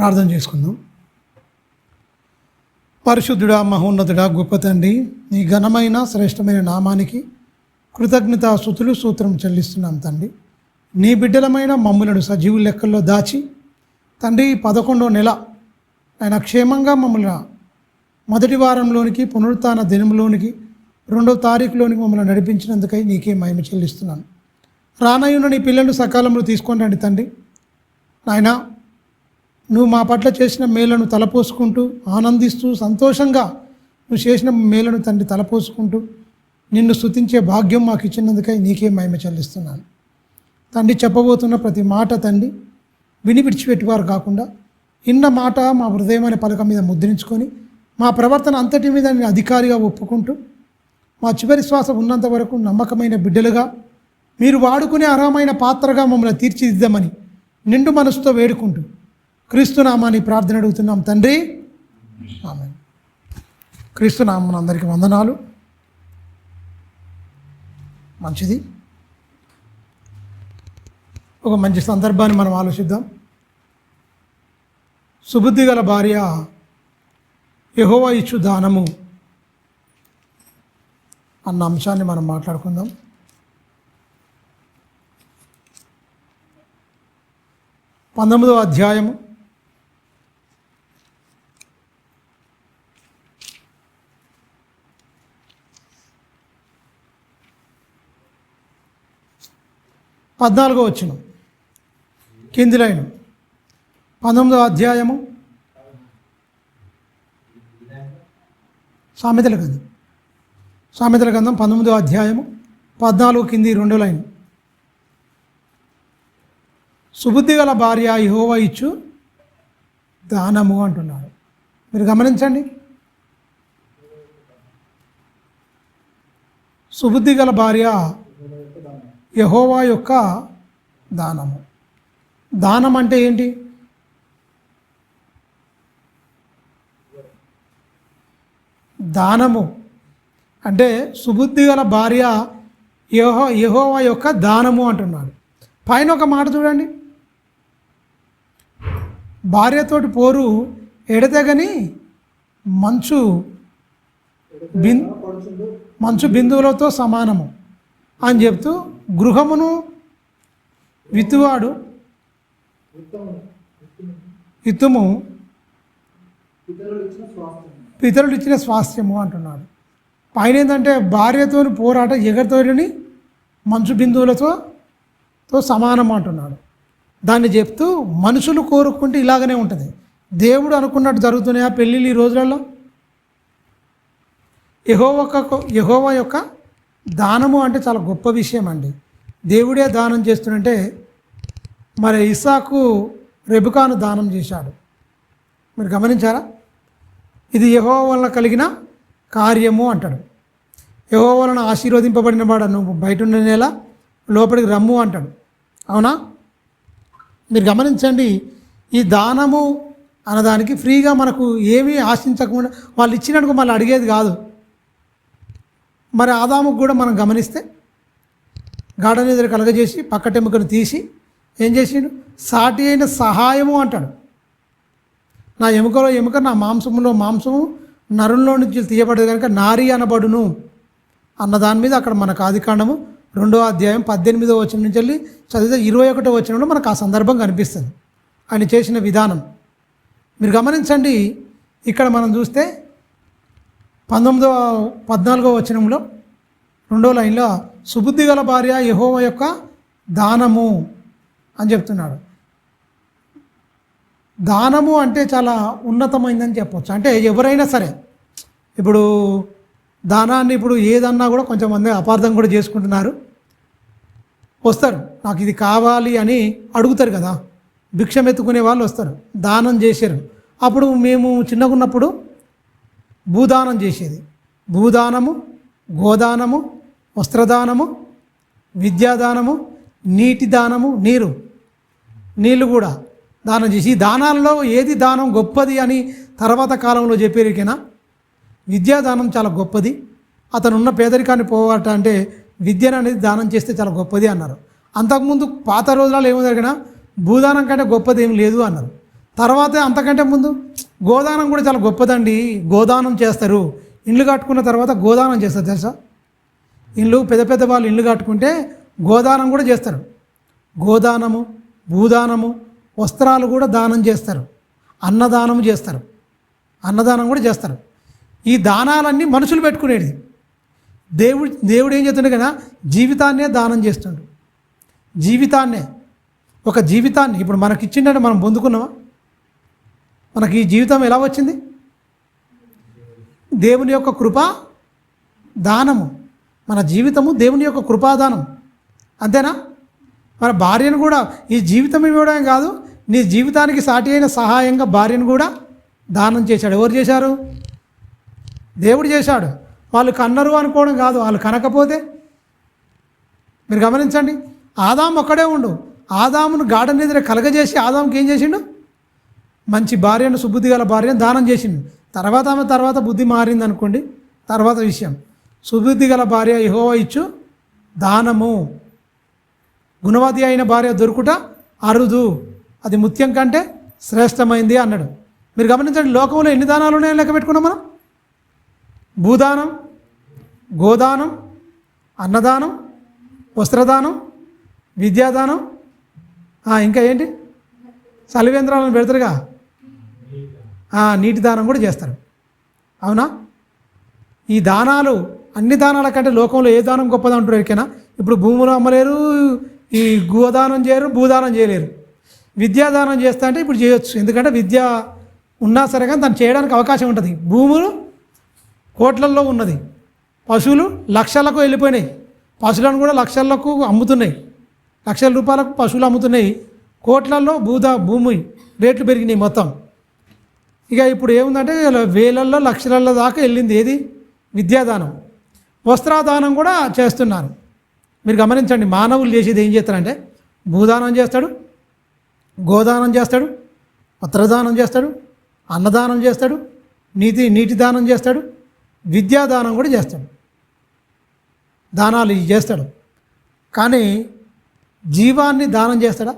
ప్రార్థన చేసుకుందాం. పరిశుద్ధుడా, మహోన్నతుడా, గొప్ప తండ్రి, నీ ఘనమైన శ్రేష్టమైన నామానికి కృతజ్ఞతాస్తుతులు సూత్రం చెల్లిస్తున్నాం తండ్రి. నీ బిడ్డలమైన మమ్ములను సజీవు లెక్కల్లో దాచి తండ్రి 11వ నెల ఆయన క్షేమంగా మమ్మల్ని మొదటి వారంలోనికి పునరుత్థాన దినంలోనికి 2వ తారీఖులోనికి మమ్మల్ని నడిపించినందుకై నీకే మహిమ చెల్లిస్తున్నాను. రానయ్యున్న నీ పిల్లలు సకాలంలో తీసుకొని రండి తండ్రి. నాయనా, నువ్వు మా పట్ల చేసిన మేలను తలపోసుకుంటూ ఆనందిస్తూ సంతోషంగా నువ్వు చేసిన మేలను తండ్రి తలపోసుకుంటూ నిన్ను స్తుతించే భాగ్యం మాకు ఇచ్చినందుకై నీకే మహిమ చెల్లిస్తున్నాను తండ్రి. చెప్పబోతున్న ప్రతి మాట తండ్రి విని విడిచిపెట్టేవారు కాకుండా ఇన్న మాట మా హృదయమైన పలక మీద ముద్రించుకొని మా ప్రవర్తన అంతటి మీద నేను అధికారిగా ఒప్పుకుంటూ మా చివరి శ్వాస ఉన్నంత వరకు నమ్మకమైన బిడ్డలుగా మీరు వాడుకునే అర్హమైన పాత్రగా మమ్మల్ని తీర్చిదిద్దామని నిండు మనసుతో వేడుకుంటూ క్రీస్తునామాని ప్రార్థన అడుగుతున్నాం తండ్రి, ఆమేన్. క్రీస్తునామం అందరికీ వందనాలు. మంచిది. ఒక మంచి సందర్భాన్ని మనం ఆలోచిద్దాం. సుబుద్ధి గల భార్య యెహోవా ఇచ్చు దానము అన్న అంశాన్ని మనం మాట్లాడుకుందాం. 19వ అధ్యాయము 14వ వచనం కింది లైన్. 19వ అధ్యాయము సామెతల గ్రంథం 19వ అధ్యాయము 14 కింది 2వ లైన్. సుబుద్ధి గల భార్య యెహోవా ఇచ్చు దానము అంటున్నాడు. మీరు గమనించండి. సుబుద్ధి గల భార్య యెహోవా యొక్క దానము. దానం అంటే ఏంటి? దానము అంటే సుబుద్ధి గల భార్య యెహోవా యొక్క దానము అంటున్నాడు. పైన ఒక మాట చూడండి, భార్యతోటి పోరు ఎడతెగని మంచు బిందువులతో సమానము అని చెప్తూ గృహమును విత్తువాడు ఇత్తుము పితరులు ఇచ్చిన స్వాస్థ్యము అంటున్నాడు. పైన ఏంటంటే భార్యతో పోరాట ఎగరితోని మంచు బిందువులతో సమానం అంటున్నాడు. దాన్ని చెప్తూ మనుషులు కోరుకుంటే ఇలాగనే ఉంటుంది. దేవుడు అనుకున్నట్టు జరుగుతున్నాయా పెళ్ళిళ్ళు ఈ రోజులలో? యెహోవా యొక్క దానము అంటే చాలా గొప్ప విషయం అండి. దేవుడే దానం చేస్తుంటే మరి ఇస్సాకు రెబెకాను దానం చేశాడు. మీరు గమనించారా? ఇది యెహోవా వలన కలిగిన కార్యము అంటాడు. యెహోవా వలన ఆశీర్వదింపబడిన వాడు నువ్వు బయట ఉన్న నెల లోపలికి రమ్ము అంటాడు. అవునా? మీరు గమనించండి. ఈ దానము అన్నదానికి ఫ్రీగా మనకు ఏమీ ఆశించకుండా వాళ్ళు ఇచ్చినట్టుగా మళ్ళీ అడిగేది కాదు. మరి ఆదాముకు కూడా మనం గమనిస్తే గాఢ నిద్ర కలగజేసి పక్కటెముకను తీసి ఏం చేసిండు? సాటి అయిన సహాయము అంటాడు. నా ఎముకలో ఎముక, నా మాంసములో మాంసము నరుల్లో నుంచి తీయబడదు కనుక నారీ అనబడును అన్న దాని మీద అక్కడ మనకు ఆదికాండము 2వ అధ్యాయం 18వ వచనం నుంచి వెళ్ళి చదివితే 21వ వచనంలో మనకు ఆ సందర్భం కనిపిస్తుంది, ఆయన చేసిన విధానం. మీరు గమనించండి. ఇక్కడ మనం చూస్తే 14వ వచనంలో 2వ లైన్లో సుబుద్ధి గల భార్య యెహోవా యొక్క దానము అని చెప్తున్నాడు. దానము అంటే చాలా ఉన్నతమైందని చెప్పవచ్చు. అంటే ఎవరైనా సరే ఇప్పుడు దానాన్ని ఇప్పుడు ఏదన్నా కూడా కొంచెంమంది అపార్థం కూడా చేసుకుంటున్నారు. వస్తారు, నాకు ఇది కావాలి అని అడుగుతారు కదా, భిక్షం ఎత్తుకునే వాళ్ళు వస్తారు, దానం చేశారు. అప్పుడు మేము చిన్నగా ఉన్నప్పుడు భూదానం చేసేది. భూదానము, గోదానము, వస్త్రదానము, విద్యాదానము, నీటి దానము, నీళ్ళు కూడా దానం చేసి, ఈ దానాలలో ఏది దానం గొప్పది అని తర్వాత కాలంలో చెప్పేరికైనా విద్యాదానం చాలా గొప్పది. అతను ఉన్న పేదరికాన్ని పోవాట అంటే విద్యను అనేది దానం చేస్తే చాలా గొప్పది అన్నారు. అంతకుముందు పాత రోజులలో ఏమో జరిగినా భూదానం కంటే గొప్పది ఏం లేదు అన్నారు. తర్వాత అంతకంటే ముందు గోదానం కూడా చాలా గొప్పదండి. గోదానం చేస్తారు. ఇల్లు కట్టుకున్న తర్వాత గోదానం చేస్తారు తెలుసా? పెద్ద పెద్ద వాళ్ళు ఇల్లు కట్టుకుంటే గోదానం కూడా చేస్తారు. గోదానము, భూదానము, వస్త్రాలు కూడా దానం చేస్తారు. అన్నదానము చేస్తారు. అన్నదానం కూడా చేస్తారు. ఈ దానాలన్నీ మనుషులు పెట్టుకునేది. దేవుడు ఏం చేస్తుండే కదా, జీవితాన్నే దానం చేస్తుండు. జీవితాన్నే, ఒక జీవితాన్ని ఇప్పుడు మనకి ఇచ్చిందంటే మనం పొందుకున్నామా? మనకి ఈ జీవితం ఎలా వచ్చింది? దేవుని యొక్క కృపా దానము. మన జీవితము దేవుని యొక్క కృపాదానం, అంతేనా? మన భార్యను కూడా ఈ జీవితం ఇవ్వడం కాదు, నీ జీవితానికి సాటి అయిన సహాయంగా భార్యను కూడా దానం చేశాడు. ఎవరు చేశారు? దేవుడు చేశాడు. వాళ్ళు కన్నరు అనుకోవడం కాదు, వాళ్ళు కనకపోతే మీరు గమనించండి. ఆదాము ఒక్కడే ఉండు. ఆదామును గాఢ నిద్ర కలగజేసి ఆదాముకి ఏం చేసిండు? మంచి భార్యను, సుబుద్ధి గల భార్యను దానం చేసిండు. తర్వాత బుద్ధి మారింది అనుకోండి, తర్వాత విషయం. సుబుద్ధి గల భార్య యెహోవా ఇచ్చు దానము. గుణవతి అయిన భార్య దొరుకుట అరుదు, అది ముత్యం కంటే శ్రేష్టమైంది అన్నాడు. మీరు గమనించండి, లోకంలో ఎన్ని దానాలు ఉన్నాయో లెక్క పెట్టుకున్నాం మనం. భూదానం, గోదానం, అన్నదానం, వస్త్రదానం, విద్యాదానం, ఇంకా ఏంటి, సలివేంద్రాలను పెడతారుగా, నీటి దానం కూడా చేస్తారు. అవునా? ఈ దానాలు, అన్ని దానాల కంటే లోకంలో ఏ దానం గొప్పది అంటారు ఎరికైనా? ఇప్పుడు భూములు అమ్మలేరు, ఈ గోదానం చేయరు, భూదానం చేయలేరు. విద్యాదానం చేస్తా అంటే ఇప్పుడు చేయొచ్చు, ఎందుకంటే విద్య ఉన్నా సరే కానీ దాన్ని చేయడానికి అవకాశం ఉంటుంది. భూములు కోట్లల్లో ఉన్నది, పశువులు లక్షలకు వెళ్ళిపోయినాయి. పశువులను కూడా లక్షలకు అమ్ముతున్నాయి, లక్షల రూపాయలకు పశువులు అమ్ముతున్నాయి. కోట్లల్లో భూమి రేట్లు పెరిగినాయి మొత్తం. ఇక ఇప్పుడు ఏముందంటే వేలల్లో లక్షలలో దాకా వెళ్ళింది. ఏది? విద్యాదానం. వస్త్రదానం కూడా చేస్తున్నారు. మీరు గమనించండి, మానవులు చేసేది ఏం చేస్తారంటే భూదానం చేస్తాడు, గోదానం చేస్తాడు, వస్త్రదానం చేస్తాడు, అన్నదానం చేస్తాడు, నీటి దానం చేస్తాడు, విద్యాదానం కూడా చేస్తాడు. దానాలు చేస్తాడు. కానీ జీవాన్ని దానం చేస్తాడా?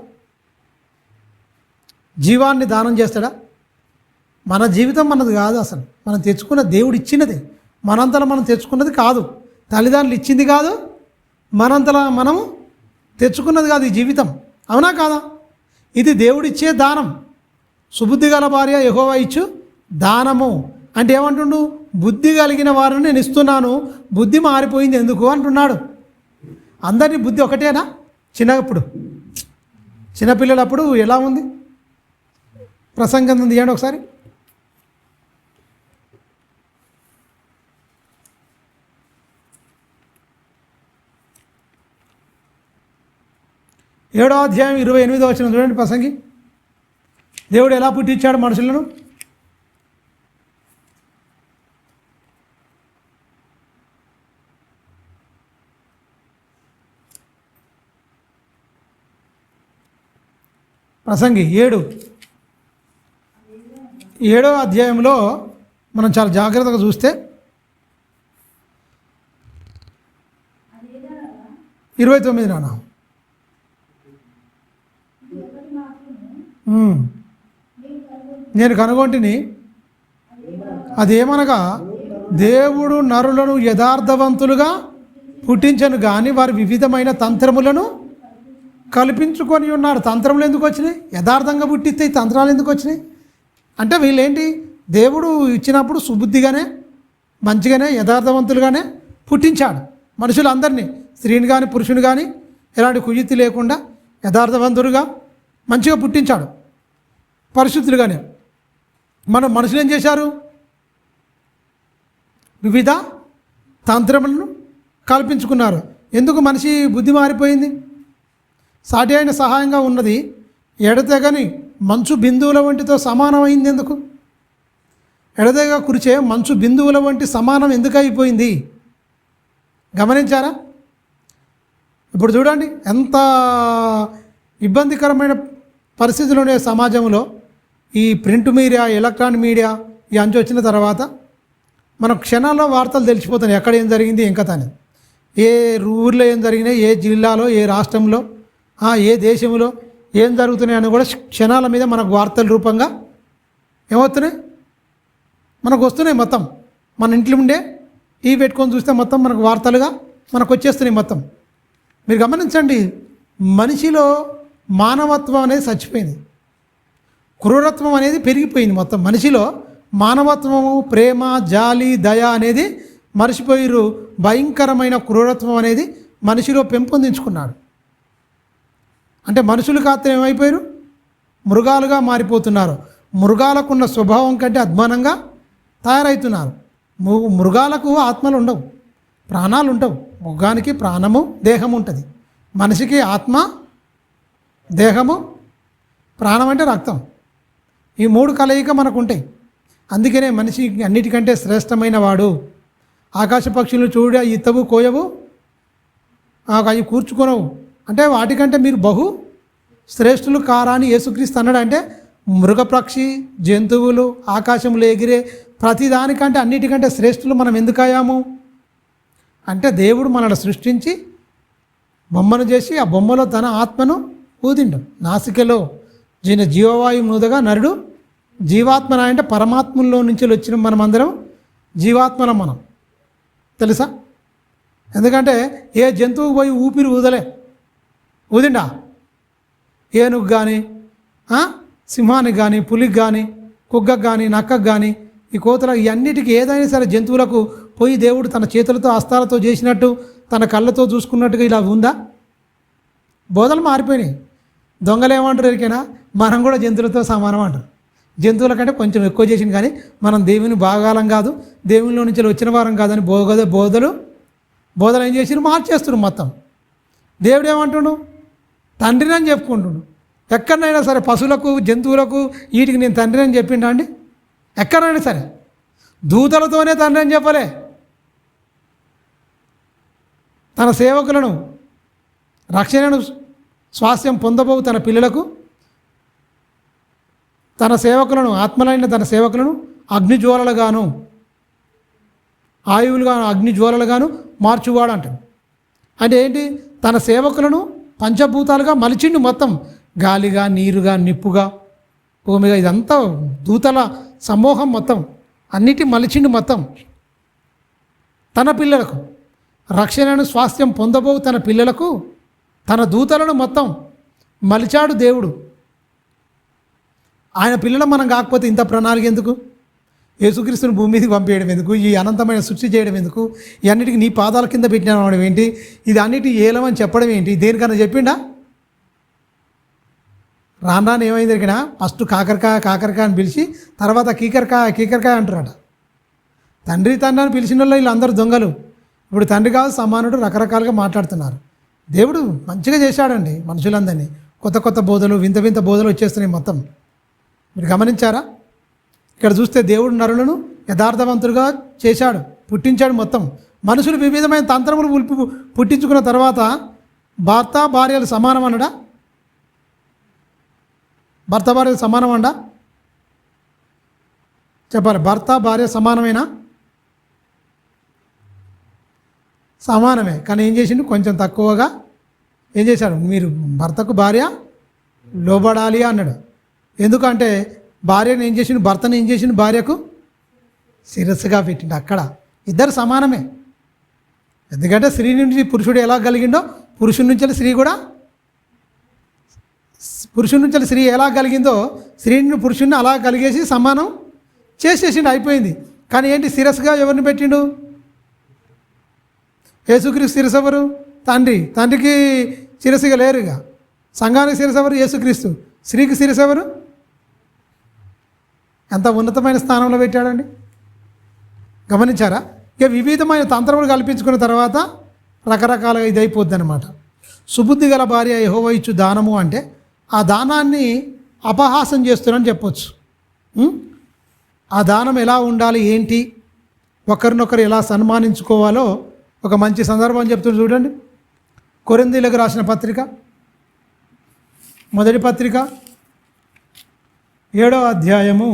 జీవాన్ని దానం చేస్తాడా? మన జీవితం మనది కాదు, అసలు మనం తెచ్చుకున్న దేవుడు ఇచ్చినది. మనంతలో మనం తెచ్చుకున్నది కాదు, తల్లిదండ్రులు ఇచ్చింది కాదు, మనంతలో మనము తెచ్చుకున్నది కాదు ఈ జీవితం. అవునా కాదా? ఇది దేవుడిచ్చే దానం. సుబుద్ధి గల భార్య యెహోవా ఇచ్చు దానము అంటే ఏమంటుండు? బుద్ధి కలిగిన వారిని నేను ఇస్తున్నాను, బుద్ధి మారిపోయింది ఎందుకు అంటున్నాడు. అందరినీ బుద్ధి ఒకటేనా? చిన్నపిల్లలప్పుడు ఎలా ఉంది? ప్రసంగం తీయండి ఒకసారి. ఏడో అధ్యాయం 28వ వచనం చూడండి. ప్రసంగి దేవుడు ఎలా పుట్టించాడు మనుషులను? ప్రసంగి 7వ అధ్యాయంలో మనం చాలా జాగ్రత్తగా చూస్తే 29 నాన్న, నేను కనుగొంటిని, అదేమనగా దేవుడు నరులను యథార్థవంతులుగా పుట్టించను కానీ వారి వివిధమైన తంత్రములను కల్పించుకొని ఉన్నారు. తంత్రములు ఎందుకు వచ్చినాయి? యథార్థంగా పుట్టిస్తే ఈ తంత్రాలు ఎందుకు వచ్చినాయి అంటే వీళ్ళేంటి, దేవుడు ఇచ్చినప్పుడు సుబుద్ధిగానే మంచిగానే యథార్థవంతులుగానే పుట్టించాడు మనుషులందరినీ, స్త్రీని కానీ పురుషుని కానీ ఎలాంటి కుయుక్తి లేకుండా యథార్థవంతులుగా మంచిగా పుట్టించాడు, పరిశుద్ధులుగానే. మనుషులు ఏం చేశారు? వివిధ తంత్రములను కల్పించుకున్నారు. ఎందుకు మనిషి బుద్ధి మారిపోయింది? సాటి అయిన సహాయంగా ఉన్నది ఎడతెగని మంచు బిందువుల వంటితో సమానమైంది. ఎందుకు? ఎడతెగ కురిచే మంచు బిందువుల వంటి సమానం ఎందుకు అయిపోయింది? గమనించారా? ఇప్పుడు చూడండి ఎంత ఇబ్బందికరమైన పరిస్థితులు ఉండే సమాజంలో. ఈ ప్రింట్ మీడియా, ఎలక్ట్రానిక్ మీడియా ఈ అంచు వచ్చిన తర్వాత మనం క్షణాల్లో వార్తలు తెలిసిపోతున్నాయి, ఎక్కడ ఏం జరిగింది ఏం కథ అని. ఏ ఊర్లో ఏం జరిగినాయి, ఏ జిల్లాలో, ఏ రాష్ట్రంలో, ఏ దేశంలో ఏం జరుగుతున్నాయని కూడా క్షణాల మీద మనకు వార్తల రూపంగా ఏమవుతున్నాయి, మనకు వస్తున్నాయి. మొత్తం మన ఇంట్లో ఉండే టీవీ పెట్టుకొని చూస్తే మొత్తం మనకు వార్తలుగా మనకు వచ్చేస్తున్నాయి మొత్తం. మీరు గమనించండి, మనిషిలో మానవత్వం అనేది చచ్చిపోయింది, క్రూరత్వం అనేది పెరిగిపోయింది. మొత్తం మనిషిలో మానవత్వము, ప్రేమ, జాలి, దయ అనేది మర్చిపోయిరు. భయంకరమైన క్రూరత్వం అనేది మనిషిలో పెంపొందించుకున్నాడు. అంటే మనుషులు కాస్త ఏమైపోయారు, మృగాలుగా మారిపోతున్నారు. మృగాలకున్న స్వభావం కంటే అధ్వానంగా తయారవుతున్నారు. మృగాలకు ఆత్మలు ఉండవు, ప్రాణాలు ఉండవు. మృగానికి ప్రాణము, దేహం ఉంటుంది. మనిషికి ఆత్మ, దేహము, ప్రాణం అంటే రక్తం. ఈ మూడు కలయిక మనకు ఉంటాయి. అందుకనే మనిషి అన్నిటికంటే శ్రేష్టమైన వాడు. ఆకాశ పక్షులను చూడ ఈతవు కోయవు, అవి కూర్చుకొనవు, అంటే వాటికంటే మీరు బహు శ్రేష్ఠులు కారా అని యేసుక్రీస్తు అన్నాడు. అంటే మృగపక్షి, జంతువులు, ఆకాశంలో ఎగిరే ప్రతిదానికంటే అన్నిటికంటే శ్రేష్ఠులు మనం ఎందుకు అయ్యాము అంటే, దేవుడు మనల్ని సృష్టించి బొమ్మను చేసి ఆ బొమ్మలో తన ఆత్మను ఊదిండు. నాసికలో జీవవాయువు నూదగా నరుడు జీవాత్మన, అంటే పరమాత్మలో నుంచి వచ్చిన మనమందరం జీవాత్మలం మనం, తెలుసా? ఎందుకంటే ఏ జంతువుకు పోయి ఊపిరి ఊదిండా? ఏనుగు కానీ, సింహానికి కానీ, పులికి కానీ, కుక్కకు కానీ, నక్కకు కానీ, ఈ కోతలకు, ఇవన్నిటికీ ఏదైనా సరే జంతువులకు పోయి దేవుడు తన చేతులతో హస్తాలతో చేసినట్టు, తన కళ్ళతో చూసుకున్నట్టుగా ఇలా ఉందా? బోధలు మారిపోయినాయి. దొంగలు ఏమంటారు ఎరికైనా, మనం కూడా జంతువులతో సమానం అంటారు. జంతువుల కంటే కొంచెం ఎక్కువ చేసింది, కానీ మనం దేవుని భాగాలం కాదు, దేవునిలో నుంచి వచ్చిన వారం కాదని బోధలు ఏం చేసి మార్చేస్తున్నారు మొత్తం. దేవుడు ఏమంటున్నాడు, తండ్రిని అని చెప్పుకుంటున్నాడు. ఎక్కడైనా సరే పశువులకు, జంతువులకు, వీటికి నేను తండ్రిని అని చెప్పిండా అండి? ఎక్కడైనా సరే దూతలతోనే తండ్రి అని చెప్పలే. తన సేవకులను, రక్షణను స్వాస్థ్యం పొందబోవు తన పిల్లలకు, తన సేవకులను, ఆత్మలైన తన సేవకులను అగ్నిజ్వాలలుగాను, ఆయువులుగాను, అగ్నిజ్వాలలుగాను మార్చువాడు అంటాడు. అంటే ఏంటి? తన సేవకులను పంచభూతాలుగా మలిచిండు మొత్తం. గాలిగా, నీరుగా, నిప్పుగా, భూమిగా, ఇదంతా దూతల సమూహం మొత్తం, అన్నిటి మలిచిండు మొత్తం. తన పిల్లలకు రక్షణను స్వాస్థ్యం పొందబోవు తన పిల్లలకు తన దూతలను మొత్తం మలిచాడు దేవుడు. ఆయన పిల్లలు మనం కాకపోతే ఇంత ప్రణాళిక ఎందుకు? యేసుక్రీస్తుని భూమి మీదకి పంపేయడం ఎందుకు? ఈ అనంతమైన సృష్టి చేయడం ఎందుకు? ఈ అన్నిటికీ నీ పాదాల కింద పెట్టినడం ఏంటి? ఇది అన్నిటి ఏలమని చెప్పడం ఏంటి? దేనికన్నా చెప్పిండా? రాను ఏమైంది దొరికినా ఫస్ట్ కాకరకాయ అని పిలిచి తర్వాత కీకరకాయ అంటారట. తండ్రి అని పిలిచిన వాళ్ళు వీళ్ళందరూ దొంగలు. ఇప్పుడు తండ్రి కాదు సమానుడు, రకరకాలుగా మాట్లాడుతున్నారు. దేవుడు మంచిగా చేశాడండి మనుషులందరినీ. కొత్త బోధలు, వింత బోధలు వచ్చేస్తున్నాయి మొత్తం. మీరు గమనించారా? ఇక్కడ చూస్తే దేవుడు నరులను యథార్థవంతులుగా చేశాడు, పుట్టించాడు మొత్తం. మనుషులు వివిధమైన తంత్రములు పుట్టించుకున్న తర్వాత భర్త భార్యలు సమానం అనడా? భర్త భార్యలు సమానం అండా? చెప్పాలి. భర్త భార్య సమానమేనా? సమానమే. కానీ ఏం చేసిండు? కొంచెం తక్కువగా ఏం చేశాడు? మీరు భర్తకు భార్య లోబడాలి అన్నాడు. ఎందుకంటే భార్యను ఏం చేసిండు? భర్తను ఏం చేసిండు? భార్యకు శిరస్సుగా పెట్టిండు. అక్కడ ఇద్దరు సమానమే. ఎందుకంటే స్త్రీ నుంచి పురుషుడు ఎలా కలిగిండో పురుషుడి నుంచి స్త్రీ ఎలా కలిగిందో స్త్రీని పురుషుడిని అలా కలిగేసి సమానం చేసేసిండు, అయిపోయింది. కానీ ఏంటి? శిరస్సుగా ఎవరిని పెట్టిండు? యేసుక్రీస్తు శిరస్సు ఎవరు? తండ్రికి శిరస్సుగా లేరు. ఇక సంఘానికి శిరస్సు ఎవరు? యేసుక్రీస్తు. స్త్రీకి శిరస్సు ఎవరు? ఎంత ఉన్నతమైన స్థానంలో పెట్టాడండి. గమనించారా? ఇక వివిధమైన తంత్రములు కల్పించుకున్న తర్వాత రకరకాలుగా ఇది అయిపోద్ది అనమాట. సుబుద్ధి గల భార్య యెహోవా ఇచ్చు దానము అంటే ఆ దానాన్ని అపహాసం చేస్తున్నారని చెప్పొచ్చు. ఆ దానం ఎలా ఉండాలి, ఏంటి, ఒకరినొకరు ఎలా సన్మానించుకోవాలో ఒక మంచి సందర్భం చెప్తున్నారు చూడండి. కొరింథీయులకు రాసిన పత్రిక, మొదటి పత్రిక 7వ అధ్యాయము.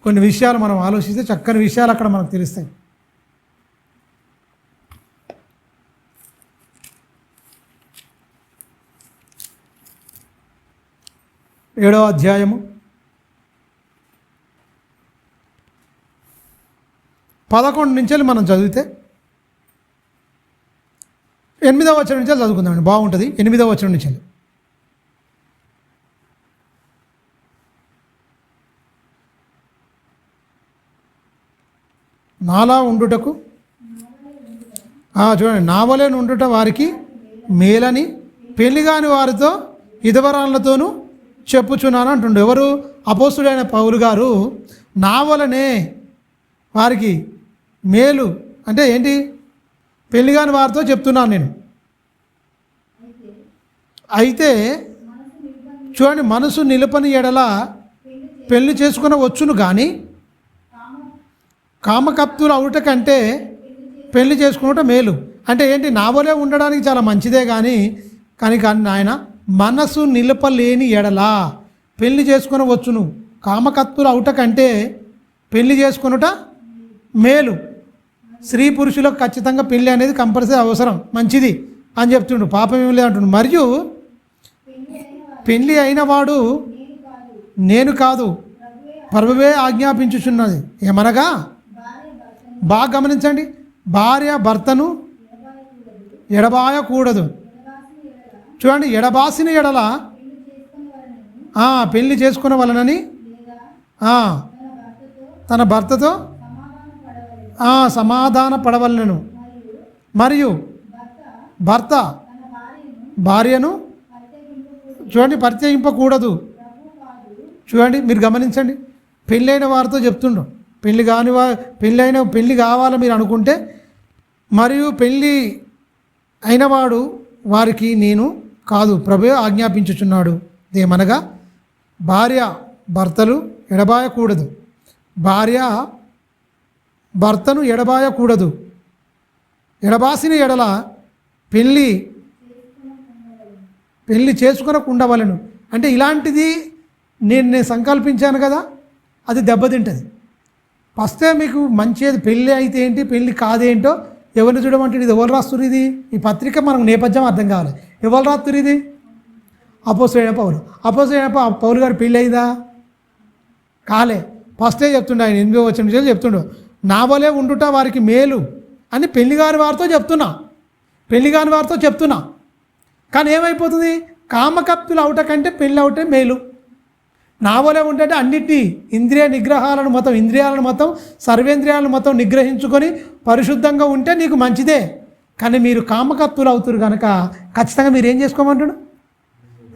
కొన్ని విషయాలు మనం ఆలోచిస్తే చక్కని విషయాలు అక్కడ మనకు తెలుస్తాయి. 7వ అధ్యాయము 11 నుంచి మనం చదివితే 8వ వచనం నుంచి చదువుకుందామండి, బాగుంటుంది. 8వ వచనం నుంచి నాలా ఉండుటకు చూడండి, నావలే ఉండుట వారికి మేలని పెళ్లిగాని వారితో ఇదవరాళ్ళతోనూ చెప్పుచున్నాను అంటుండు. ఎవరు? అపోస్తుడైన పౌలు గారు నావలనే వారికి మేలు అంటే ఏంటి? పెళ్లిగాని వారితో చెప్తున్నాను నేను. అయితే చూడండి, మనసు నిలపని ఎడల పెళ్లి చేసుకుని వచ్చును కానీ కామకప్తులు అవుట కంటే పెళ్లి చేసుకున్నట మేలు. అంటే ఏంటి? నావలే ఉండడానికి చాలా మంచిదే కానీ నాయన మనసు నిలపలేని ఎడల పెళ్లి చేసుకుని వచ్చును. కామకత్తులు అవుట కంటే పెళ్లి చేసుకునుట మేలు. స్త్రీ పురుషులకు ఖచ్చితంగా పెళ్ళి అనేది కంపల్సరీ అవసరం, మంచిది అని చెప్తుండు. పాపం ఏం లేదంటుండు. మరియు పెళ్ళి అయిన వాడు నేను కాదు, ప్రభువే ఆజ్ఞాపించుచున్నది. ఏమనగా, బాగా గమనించండి, భార్య భర్తను ఎడబాయకూడదు. చూడండి, ఎడబాసిన ఎడల పెళ్లి చేసుకున్న వలనని తన భర్తతో సమాధాన పడవలనను, మరియు భర్త భార్యను చూడండి పరిత్యజింపకూడదు. చూడండి, మీరు గమనించండి, పెళ్ళైన వారితో చెప్తుండ్రు. పెళ్ళి కాని పెళ్ళి కావాలని మీరు అనుకుంటే, మరియు పెళ్ళి అయినవాడు వారికి నేను కాదు, ప్రభువే ఆజ్ఞాపించుచున్నాడు. ఏమనగా, భార్య భర్తలు ఎడబాయకూడదు, భార్య భర్తను ఎడబాయకూడదు. ఎడబాసిన ఎడల పెళ్ళి చేసుకొనకుండవలెను. అంటే ఇలాంటిది నేను సంకల్పించాను కదా, అది దెబ్బతింటుంది. ఫస్టే మీకు మంచిది పెళ్ళి అయితే ఏంటి, పెళ్ళి కాదేంటో ఎవరిని చూడమంటే, ఇది ఎవరు రాస్తున్నారు? ఇది ఈ పత్రిక మనకు నేపథ్యం అర్థం కావాలి. ఎవరు రాస్తున్నారు ఇది? అపోస్తలుడైన పౌలు. అపోస్తలుడైన పౌలు గారు పెళ్ళి అయిందా? కాలే. ఫస్టే చెప్తుండే ఆయన 8వ వచనం నుంచి చెప్తుండు, నా వలే ఉండుట వారికి మేలు అని పెళ్లిగాని వారితో చెప్తున్నా. కానీ ఏమైపోతుంది? కామకప్తులు అవుట కంటే పెళ్ళి అవుటే మేలు. నా వలే ఉంటే అన్నిటి ఇంద్రియాలను మొత్తం సర్వేంద్రియాలను మొత్తం నిగ్రహించుకొని పరిశుద్ధంగా ఉంటే నీకు మంచిదే. కానీ మీరు కామకత్తులు అవుతారు కనుక ఖచ్చితంగా మీరు ఏం చేసుకోమంటాడు?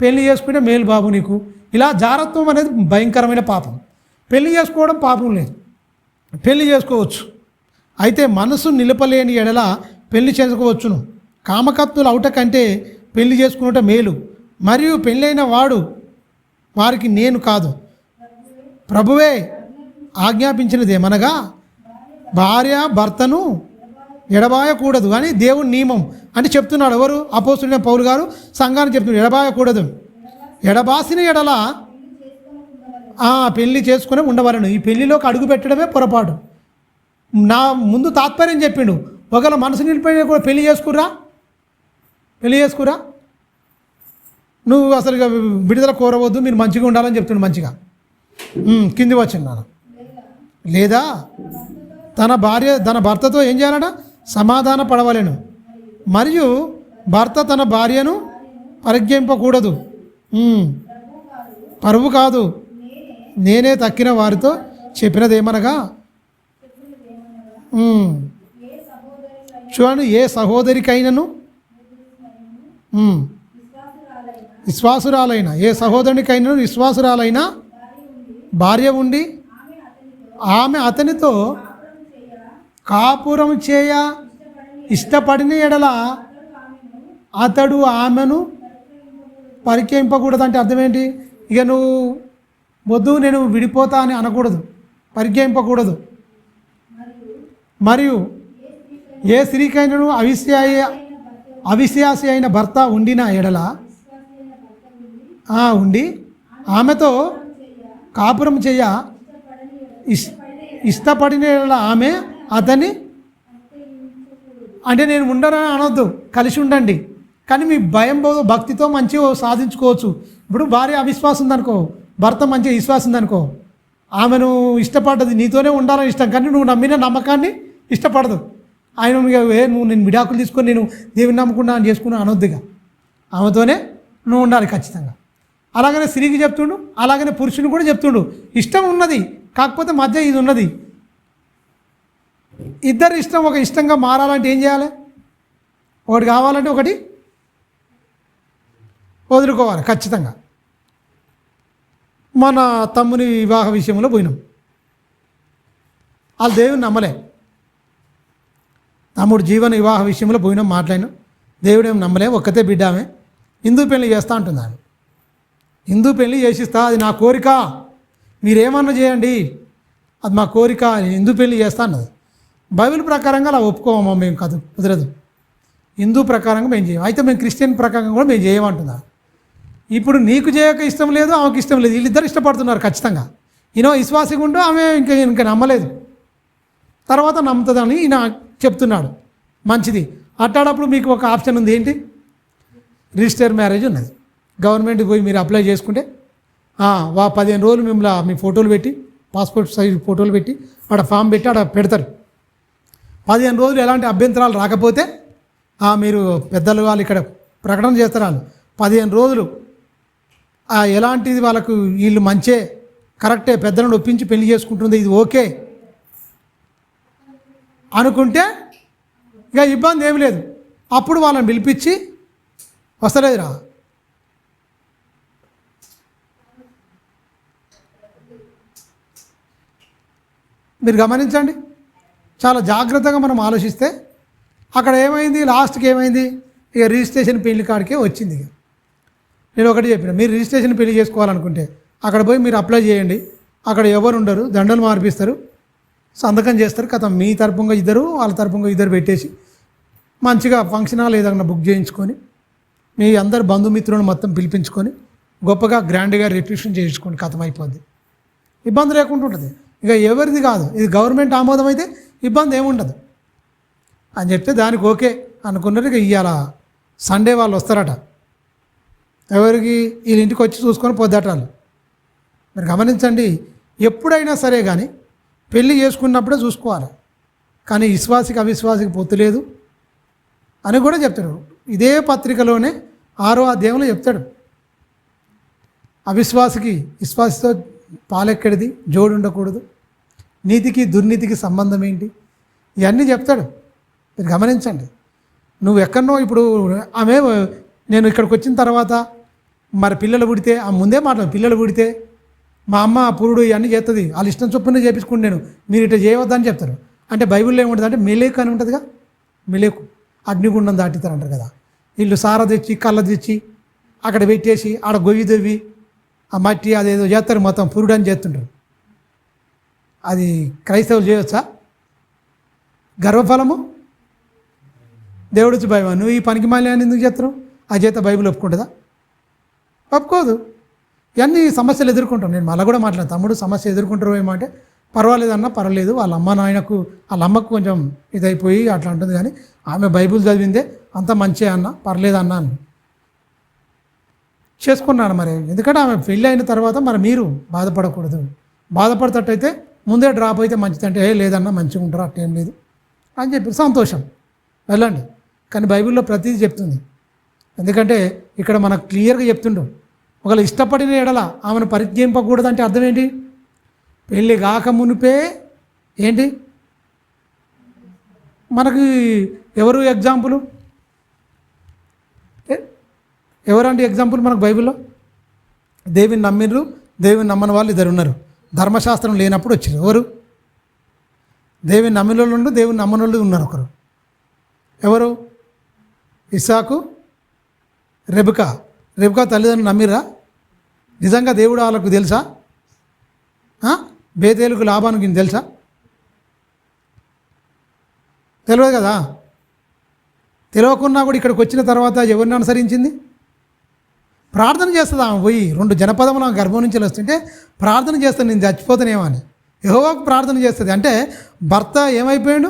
పెళ్లి చేసుకుంటే మేలు బాబు నీకు. ఇలా జారత్వం అనేది భయంకరమైన పాపం. పెళ్లి చేసుకోవడం పాపం లేదు, పెళ్లి చేసుకోవచ్చు. అయితే మనసు నిలపలేని ఎడల పెళ్లి చేసుకోవచ్చును. కామకత్తులు అవుట కంటే పెళ్లి చేసుకున్నట మేలు. మరియు పెళ్ళైన వాడు వారికి నేను కాదు, ప్రభువే ఆజ్ఞాపించినది. ఏమనగా, భార్య భర్తను ఎడబాయకూడదు అని దేవుని నియమం అని చెప్తున్నాడు. ఎవరు? అపోస్తలుడైన పౌలు గారు సంఘాన్ని చెప్తున్నాడు, ఎడబాయకూడదు. ఎడబాసిన ఎడల పెళ్ళి చేసుకుని ఉండవలను. ఈ పెళ్లిలోకి అడుగు పెట్టడమే పొరపాటు. నా ముందు తాత్పర్యం చెప్పిండు, ఒకవేళ మనసు నిలిపోయినా కూడా పెళ్లి చేసుకురా. నువ్వు అసలు విడుదల కోరవద్దు, మీరు మంచిగా ఉండాలని చెప్తుండు. మంచిగా కింది వచ్చింది నాన్న. లేదా తన భర్తతో ఏం చేయాలట? సమాధాన పడవలేను. మరియు భర్త తన భార్యను పరిజ్ఞింపకూడదు. పరువు కాదు, నేనే తక్కిన వారితో చెప్పినది. ఏమనగా, చూడండి, ఏ సహోదరికైనను విశ్వాసురాలైన, ఏ సహోదరునికైనా విశ్వాసురాలైన భార్య ఉండి ఆమె అతనితో కాపురం చేయ ఇష్టపడిన ఎడల అతడు ఆమెను పరిచయింపకూడదు. అంటే అర్థం ఏంటి? ఇక నువ్వు వద్దు నేను విడిపోతా అని అనకూడదు, పరిచయింపకూడదు. మరియు ఏ స్త్రీకైనను అవిశ్వాసి అయిన భర్త ఉండిన ఎడల ఉండి ఆమెతో కాపురం చేయ ఇష్టపడిన ఎడల ఆమె అతన్ని, అంటే నేను ఉండనని అనొద్దు, కలిసి ఉండండి. కానీ మీ భక్తితో మంచిగా సాధించుకోవచ్చు. ఇప్పుడు భార్య అవిశ్వాసం ఉందనుకో, భర్త మంచిగా విశ్వాసం ఉందనుకో, ఆమెను ఇష్టపడ్డది నీతోనే ఉండాలని ఇష్టం, కానీ నువ్వు నమ్మిన నమ్మకాన్ని ఇష్టపడదు. ఆయన నువ్వు నేను విడాకులు తీసుకొని నేను దేవుని నమ్ముకున్నా అని చేసుకున్నా అనొద్దుగా, ఆమెతోనే నువ్వు ఉండాలి ఖచ్చితంగా. అలాగనే స్త్రీకి చెప్తుండు, అలాగనే పురుషుని కూడా చెప్తుండు. ఇష్టం ఉన్నది, కాకపోతే మధ్య ఇది ఉన్నది. ఇద్దరు ఇష్టం ఒక ఇష్టంగా మారాలంటే ఏం చేయాలి? ఒకటి కావాలంటే ఒకటి వదులుకోవాలి ఖచ్చితంగా. మన తమ్ముని వివాహ విషయంలో పోయినాం, వాళ్ళు దేవుని నమ్మలే. తమ్ముడు జీవన వివాహ విషయంలో పోయినాం, మాట్లాడినాం. దేవుడేం నమ్మలే, ఒక్కతే బిడ్డ ఆమె. హిందూ పెళ్ళి చేస్తా అంటుంది ఆమె. హిందూ పెళ్ళి చేసిస్తా, అది నా కోరిక, మీరేమన్నా చేయండి, అది మా కోరిక, హిందూ పెళ్ళి చేస్తా అన్నది. బైబిల్ ప్రకారంగా అలా ఒప్పుకోమమ్మా, మేము కాదు, కుదరదు. హిందూ ప్రకారంగా మేము చేయం, అయితే మేము క్రిస్టియన్ ప్రకారంగా కూడా మేము చేయమంటున్నా. ఇప్పుడు నీకు చేయక ఇష్టం లేదు, ఆమెకు ఇష్టం లేదు, వీళ్ళిద్దరు ఇష్టపడుతున్నారు ఖచ్చితంగా. ఈయన విశ్వాసంగా ఉంటూ ఆమె ఇంకా నమ్మలేదు, తర్వాత నమ్ముతుందని ఈయన చెప్తున్నాడు. మంచిది. అట్టాడప్పుడు మీకు ఒక ఆప్షన్ ఉంది, ఏంటి? రిజిస్టర్ మ్యారేజ్ ఉన్నది. గవర్నమెంట్కి పోయి మీరు అప్లై చేసుకుంటే 15 రోజులు మిమ్మల్ని మీ ఫోటోలు పెట్టి, పాస్పోర్ట్ సైజ్ ఫోటోలు పెట్టి ఆడ ఫామ్ పెట్టి ఆడ పెడతారు. 15 రోజులు ఎలాంటి అభ్యంతరాలు రాకపోతే మీరు పెద్దలు వాళ్ళు ఇక్కడ ప్రకటన చేస్తారు. వాళ్ళు 15 రోజులు ఎలాంటిది వాళ్ళకు వీళ్ళు మంచే, కరెక్టే, పెద్దలను ఒప్పించి పెళ్లి చేసుకుంటుంది, ఇది ఓకే అనుకుంటే ఇక ఇబ్బంది ఏమి లేదు. అప్పుడు వాళ్ళని పిలిపించి, వస్తలేదురా మీరు గమనించండి, చాలా జాగ్రత్తగా మనం ఆలోచిస్తే అక్కడ ఏమైంది, లాస్ట్కి ఏమైంది, ఇక రిజిస్ట్రేషన్ పెళ్లి కాడికే వచ్చింది. ఇక నేను ఒకటి చెప్పిన, మీరు రిజిస్ట్రేషన్ పెళ్లి చేసుకోవాలనుకుంటే అక్కడ పోయి మీరు అప్లై చేయండి. అక్కడ ఎవరు ఉండరు, దండలు మార్పిస్తారు, సంతకం చేస్తారు, కథ మీ తరపుగా ఇద్దరు, వాళ్ళ తరపుగా ఇద్దరు పెట్టేసి మంచిగా ఫంక్షన్ హాల్ ఏదైనా బుక్ చేయించుకొని మీ అందరు బంధుమిత్రులను మొత్తం పిలిపించుకొని గొప్పగా గ్రాండ్గా రిసెప్షన్ చేయించుకోండి, కథం అయిపోద్ది. ఇబ్బంది లేకుండా ఉంటుంది. ఇక ఎవరిది కాదు, ఇది గవర్నమెంట్ ఆమోదం అయితే ఇబ్బంది ఏముండదు అని చెప్తే దానికి ఓకే అనుకున్నారు. ఇక ఇవాళ సండే వాళ్ళు వస్తారట, ఎవరికి వీళ్ళ ఇంటికి వచ్చి చూసుకొని పొద్దుటాలు. మీరు గమనించండి, ఎప్పుడైనా సరే కానీ పెళ్ళి చేసుకున్నప్పుడే చూసుకోవాలి, కానీ విశ్వాసికి అవిశ్వాసికి పొత్తు లేదు అని కూడా చెప్తాడు. ఇదే పత్రికలోనే 6వ అధ్యాయంలో చెప్తాడు, అవిశ్వాసికి విశ్వాసితో పాలెక్కడిది, జోడు ఉండకూడదు, నీతికి దుర్నీతికి సంబంధం ఏంటి, ఇవన్నీ చెప్తాడు. మీరు గమనించండి. నువ్వు ఎక్కడనో ఇప్పుడు ఆమె నేను ఇక్కడికి వచ్చిన తర్వాత మరి పిల్లలు పుడితే ముందే మాట్లాడు, పిల్లలు పుడితే మా అమ్మ పురుడు ఇవన్నీ చేస్తుంది, వాళ్ళ ఇష్టం చొప్పున చేపించుకుంటే నేను మీరు ఇట్లా చేయవద్దని చెప్తారు. అంటే బైబిల్లో ఏముంటుంది అంటే మెలేకు అని ఉంటుందిగా, మెలేకు అగ్నిగుండం దాటితారు అంటారు కదా. వీళ్ళు సార తెచ్చి కళ్ళ తెచ్చి అక్కడ పెట్టేసి ఆడ గొయ్యి దొవ్వి ఆ మట్టి అదేదో చేస్తారు, మొత్తం పురుడు అని చేస్తుంటారు. అది క్రైస్తవులు చేయవచ్చా? గర్వఫలము దేవుడు వచ్చి భయం, నువ్వు ఈ పనికి మాల్యాన్ని ఎందుకు చేస్తావు? ఆ చేత బైబిల్ ఒప్పుకుంటుందా? ఒప్పుకోదు. ఇవన్నీ సమస్యలు ఎదుర్కొంటాం. నేను మళ్ళీ కూడా మాట్లాడతాను, తమ్ముడు సమస్య ఎదుర్కొంటారు ఏమంటే పర్వాలేదన్నా, పర్వాలేదు, వాళ్ళ అమ్మ నాయనకు వాళ్ళ అమ్మకు కొంచెం ఇదైపోయి అట్లా ఉంటుంది, కానీ ఆమె బైబిల్ చదివిందే అంత మంచి అన్న, పర్లేదన్నా అని చేసుకున్నాను. మరి ఎందుకంటే ఆమె పెళ్ళి అయిన తర్వాత మరి మీరు బాధపడకూడదు. బాధపడేటట్టయితే ముందే డ్రాప్ అయితే మంచిదంటే లేదన్నా మంచిగా ఉంటారు, అట్టేం లేదు అని చెప్పి సంతోషం, వెళ్ళండి. కానీ బైబిల్లో ప్రతిదీ చెప్తుంది. ఎందుకంటే ఇక్కడ మనకు క్లియర్గా చెప్తుండు, ఒకవేళ ఇష్టపడిన ఎడల ఆమెను పరిత్యజింపకూడదంటే అర్థం ఏంటి? పెళ్ళి కాక మునిపే ఏంటి మనకి ఎవరు ఎగ్జాంపుల్, ఎవరంటే ఎగ్జాంపుల్ మనకు బైబిల్లో? దేవుని నమ్మిర్రు, దేవుని నమ్మని వాళ్ళు ఇద్దరు ఉన్నారు. ధర్మశాస్త్రం లేనప్పుడు వచ్చారు. ఎవరు? దేవుని నమ్మిన వాళ్ళు ఉండు, దేవుని నమ్మని వాళ్ళు ఉన్నారు. ఒకరు ఎవరు? ఇస్సాకు, రెబెకా. రెబెకా తల్లిదండ్రులు నమ్మిరా? నిజంగా దేవుడు వాళ్ళకు తెలుసా? బేతేలుకు లాభానికి తెలుసా? తెలియదు కదా. తెలియకున్నా కూడా ఇక్కడికి వచ్చిన తర్వాత ఎవరిని అనుసరించింది? ప్రార్థన చేస్తుంది ఆమె. పోయి 2 జనపదములు ఆమె గర్భం నుంచి వస్తుంటే ప్రార్థన చేస్తాను, నేను చచ్చిపోతానేమో అని యెహోవాకు ప్రార్థన చేస్తుంది. అంటే భర్త ఏమైపోయాడు?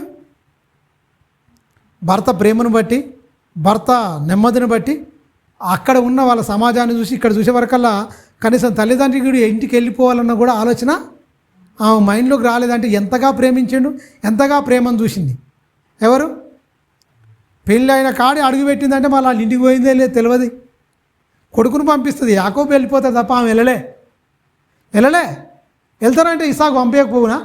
భర్త ప్రేమను బట్టి, భర్త నెమ్మదిని బట్టి, అక్కడ ఉన్న వాళ్ళ సమాజాన్ని చూసి ఇక్కడ చూసే వరకల్లా కనీసం తల్లిదండ్రులు ఇంటికి వెళ్ళిపోవాలన్న కూడా ఆలోచన ఆమె మైండ్లోకి రాలేదంటే ఎంతగా ప్రేమించిండు, ఎంతగా ప్రేమను చూసింది. ఎవరు పెళ్ళి అయిన కాడి అడుగు పెట్టిందంటే మళ్ళీ వాళ్ళ ఇంటికి పోయిందే లేదు తెలియదు. కొడుకును పంపిస్తుంది, యాకోబు వెళ్ళిపోతుంది తప్ప ఆమె వెళ్ళలే. వెళ్తానంటే ఇసాకు పంపించకపోవునా?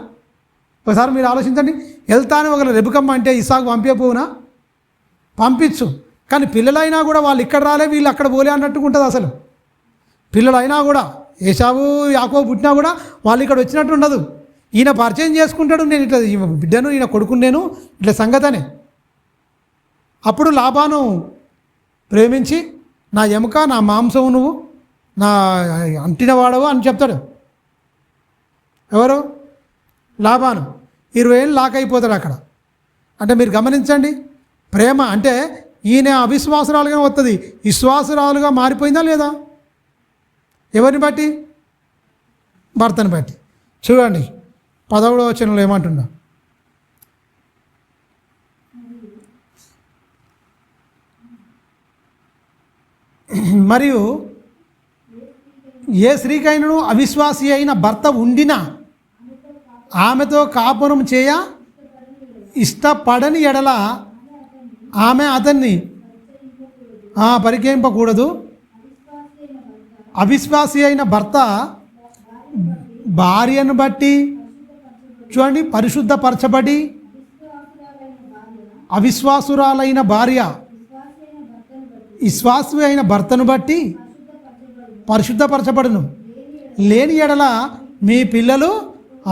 ఒకసారి మీరు ఆలోచించండి. వెళ్తాను ఒకరు రెబుకమ్మ అంటే ఇసాకు పంపించకపోవునా? పంపించు. కానీ పిల్లలైనా కూడా వాళ్ళు ఇక్కడ రాలే వీళ్ళు అక్కడ పోలే అన్నట్టుగా ఉంటుంది. అసలు పిల్లలైనా కూడా ఏశావు యాకోబు పుట్టినా కూడా వాళ్ళు ఇక్కడ వచ్చినట్టు ఉండదు. ఈయన పరిచయం చేసుకుంటాడు, నేను ఇట్లా బిడ్డను ఈయన కొడుకుని నేను ఇట్లా సంగతనే. అప్పుడు లాబాను ప్రేమించి నా ఎముక నా మాంసం నువ్వు నా అంటినవాడవు అని చెప్తాడు. ఎవరు? లాబాను. 20 ఏళ్ళు లాక్ అయిపోతాడు అక్కడ. అంటే మీరు గమనించండి, ప్రేమ అంటే ఈయన అవిశ్వాసురాలుగా వస్తుంది, విశ్వాసురాలుగా మారిపోయిందా లేదా? ఎవరిని బట్టి? భర్తను బట్టి. చూడండి 10వ వచనంలో ఏమంటున్నా, మరియు ఏ స్త్రీకైనను అవిశ్వాసి అయిన భర్త ఉండినా ఆమెతో కాపురం చేయ ఇష్టపడని ఎడల ఆమె అతన్ని పరికేయింపకూడదు. అవిశ్వాసి అయిన భర్త భార్యను బట్టి చూడండి పరిశుద్ధపరచబడి, అవిశ్వాసురాలైన భార్య విశ్వాసు అయిన భర్తను బట్టి పరిశుద్ధపరచబడును. లేని ఎడల మీ పిల్లలు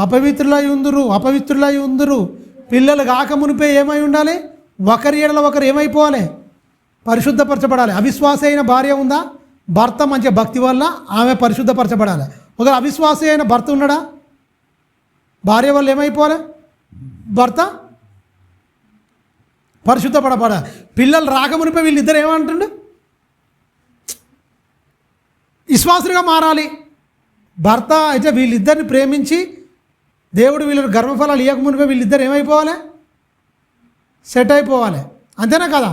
అపవిత్రులై ఉందురు. పిల్లలు కాక మునిపే ఏమై ఉండాలి? ఒకరి ఎడల ఒకరు ఏమైపోవాలి? పరిశుద్ధపరచబడాలి. అవిశ్వాస అయిన భార్య ఉందా? భర్త మంచి భక్తి వల్ల ఆమె పరిశుద్ధపరచబడాలి. ఒక అవిశ్వాస అయిన భర్త ఉన్నాడా? భార్య వల్ల ఏమైపోవాలి? భర్త పరిశుద్ధపడబడాలి. పిల్లలు రాకమునిపై వీళ్ళిద్దరు ఏమంటుండు? విశ్వాసులుగా మారాలి. భర్త అయితే వీళ్ళిద్దరిని ప్రేమించి దేవుడు వీళ్ళని గర్భఫలాలు ఇవ్వకమునిపై వీళ్ళిద్దరు ఏమైపోవాలి? సెట్ అయిపోవాలి. అంతేనా కదా?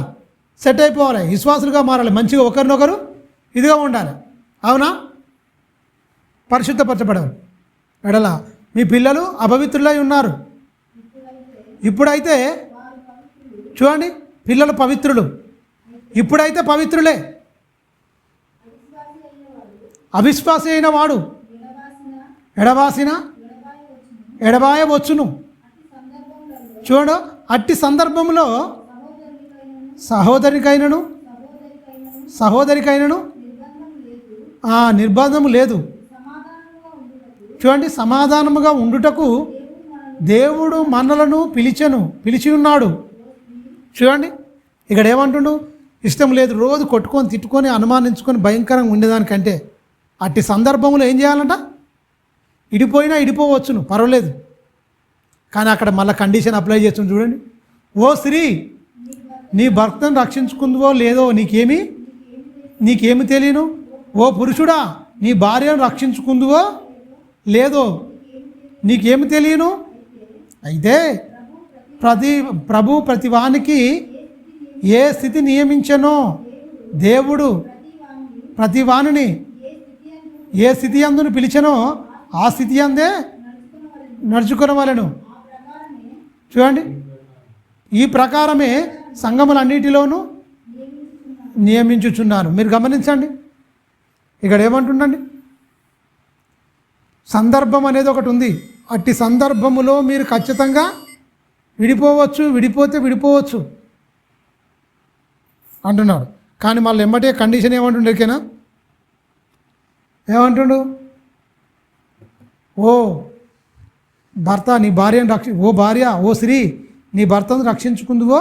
సెట్ అయిపోవాలి, విశ్వాసులుగా మారాలి, మంచిగా ఒకరినొకరు ఇదిగా ఉండాలి. అవునా? పరిశుద్ధపరచబడాలి. ఎడల మీ పిల్లలు అపవిత్రులై ఉన్నారు. ఇప్పుడైతే చూడండి, పిల్లలు పవిత్రులు, ఇప్పుడైతే పవిత్రులే. అవిశ్వాసి అయిన వాడు ఎడబాయవచ్చును. చూడు, అట్టి సందర్భంలో సహోదరికైనను నిర్బంధము లేదు. చూడండి, సమాధానముగా ఉండుటకు దేవుడు మనలను పిలిచి ఉన్నాడు. చూడండి, ఇక్కడ ఏమంటుండు? ఇష్టం లేదు, రోజు కొట్టుకొని తిట్టుకొని అనుమానించుకొని భయంకరంగా ఉండేదానికంటే అట్టి సందర్భంలో ఏం చేయాలంట? ఇడిపోవచ్చును, పర్వాలేదు. కానీ అక్కడ మళ్ళీ కండిషన్ అప్లై చేస్తుంది. చూడండి, ఓ స్త్రీ నీ భర్తను రక్షించుకుందువో లేదో నీకేమి తెలియను. ఓ పురుషుడా నీ భార్యను రక్షించుకుందువో లేదో నీకేమి తెలియను. అయితే ప్రభు ప్రతివానికి ఏ స్థితి నియమించనో దేవుడు ప్రతివానిని ఏ స్థితి అందును పిలిచనో ఆ స్థితి అందే నడుచుకునవలెను. చూడండి, ఈ ప్రకారమే సంఘములన్నిటిలోనూ నియమించుచున్నాను. మీరు గమనించండి, ఇక్కడ ఏమంటుండండి? సందర్భం అనేది ఒకటి ఉంది. అట్టి సందర్భములో మీరు ఖచ్చితంగా విడిపోవచ్చు అంటున్నాడు. కానీ మళ్ళీ ఎమ్మటే కండిషన్ ఏమంటుండే? ఎరికేనా? ఏమంటుండు? ఓ భర్త నీ భార్యను ఓ స్త్రీ నీ భర్తను రక్షించుకుందువో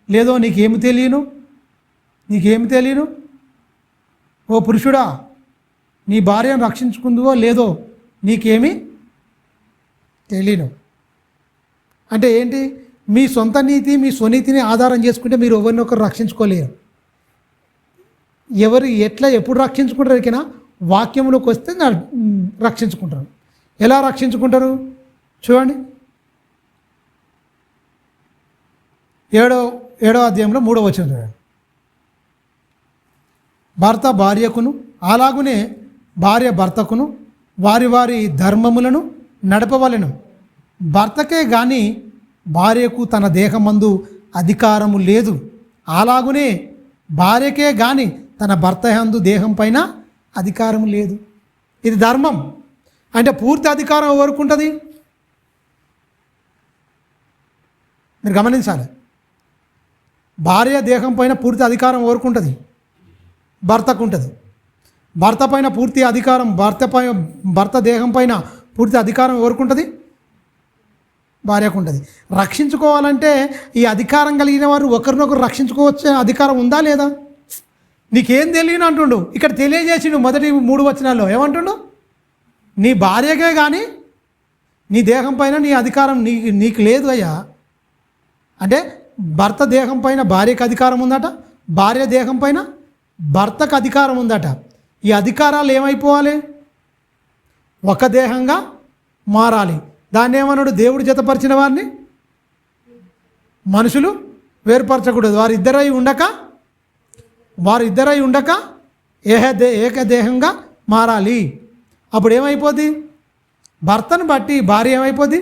లేదో నీకేమి తెలియను. ఓ పురుషుడా నీ భార్యను రక్షించుకుందువో లేదో నీకేమి తెలియను. అంటే ఏంటి? మీ సొంత నీతి, మీ స్వనీతిని ఆధారం చేసుకుంటే మీరు ఎవరినొకరు రక్షించుకోలేరు. ఎప్పుడు రక్షించుకుంటారు? ఎరికైనా వాక్యంలోకి వస్తే రక్షించుకుంటారు. ఎలా రక్షించుకుంటారు? చూడండి, 7వ అధ్యాయంలో 3వ వచనం చూడండి. భర్త భార్యకును అలాగునే భార్య భర్తకును వారి వారి ధర్మములను నడపవలెను. భర్తకే గాని భార్యకు తన దేహమందు అధికారము లేదు. అలాగునే భార్యకే గాని తన భర్త యందు దేహం పైన అధికారం లేదు. ఇది ధర్మం. అంటే పూర్తి అధికారం ఎవరికి ఉంటుంది? మీరు గమనించాలి. భార్య దేహం పైన పూర్తి అధికారం ఎవరికి ఉంటుంది? భర్తకు ఉంటుంది. భర్త పైన పూర్తి అధికారం భర్త దేహం పైన పూర్తి అధికారం ఎవరికి ఉంటుంది? భార్యకు ఉంటుంది. రక్షించుకోవాలంటే ఈ అధికారం కలిగిన వారు ఒకరినొకరు రక్షించుకోవచ్చే అధికారం ఉందా లేదా? నీకేం తెలియను అంటుండు. ఇక్కడ తెలియజేసిండు మొదటి 3 వచనాల్లో. ఏమంటుండు? నీ భార్యకే కానీ నీ దేహం పైన నీ అధికారం నీకు లేదు అయ్యా. అంటే భర్త దేహం పైన భార్యకు అధికారం ఉందట, భార్య దేహం పైన భర్తకు అధికారం ఉందట. ఈ అధికారాలు ఏమైపోవాలి? ఒక దేహంగా మారాలి. దాన్ని ఏమన్నాడు? దేవుడు జతపరిచిన వారిని మనుషులు వేరుపరచకూడదు. వారిద్దరై ఉండక ఏకదేహంగా మారాలి. అప్పుడు ఏమైపోద్ది? భర్తను బట్టి భార్య ఏమైపోద్ది?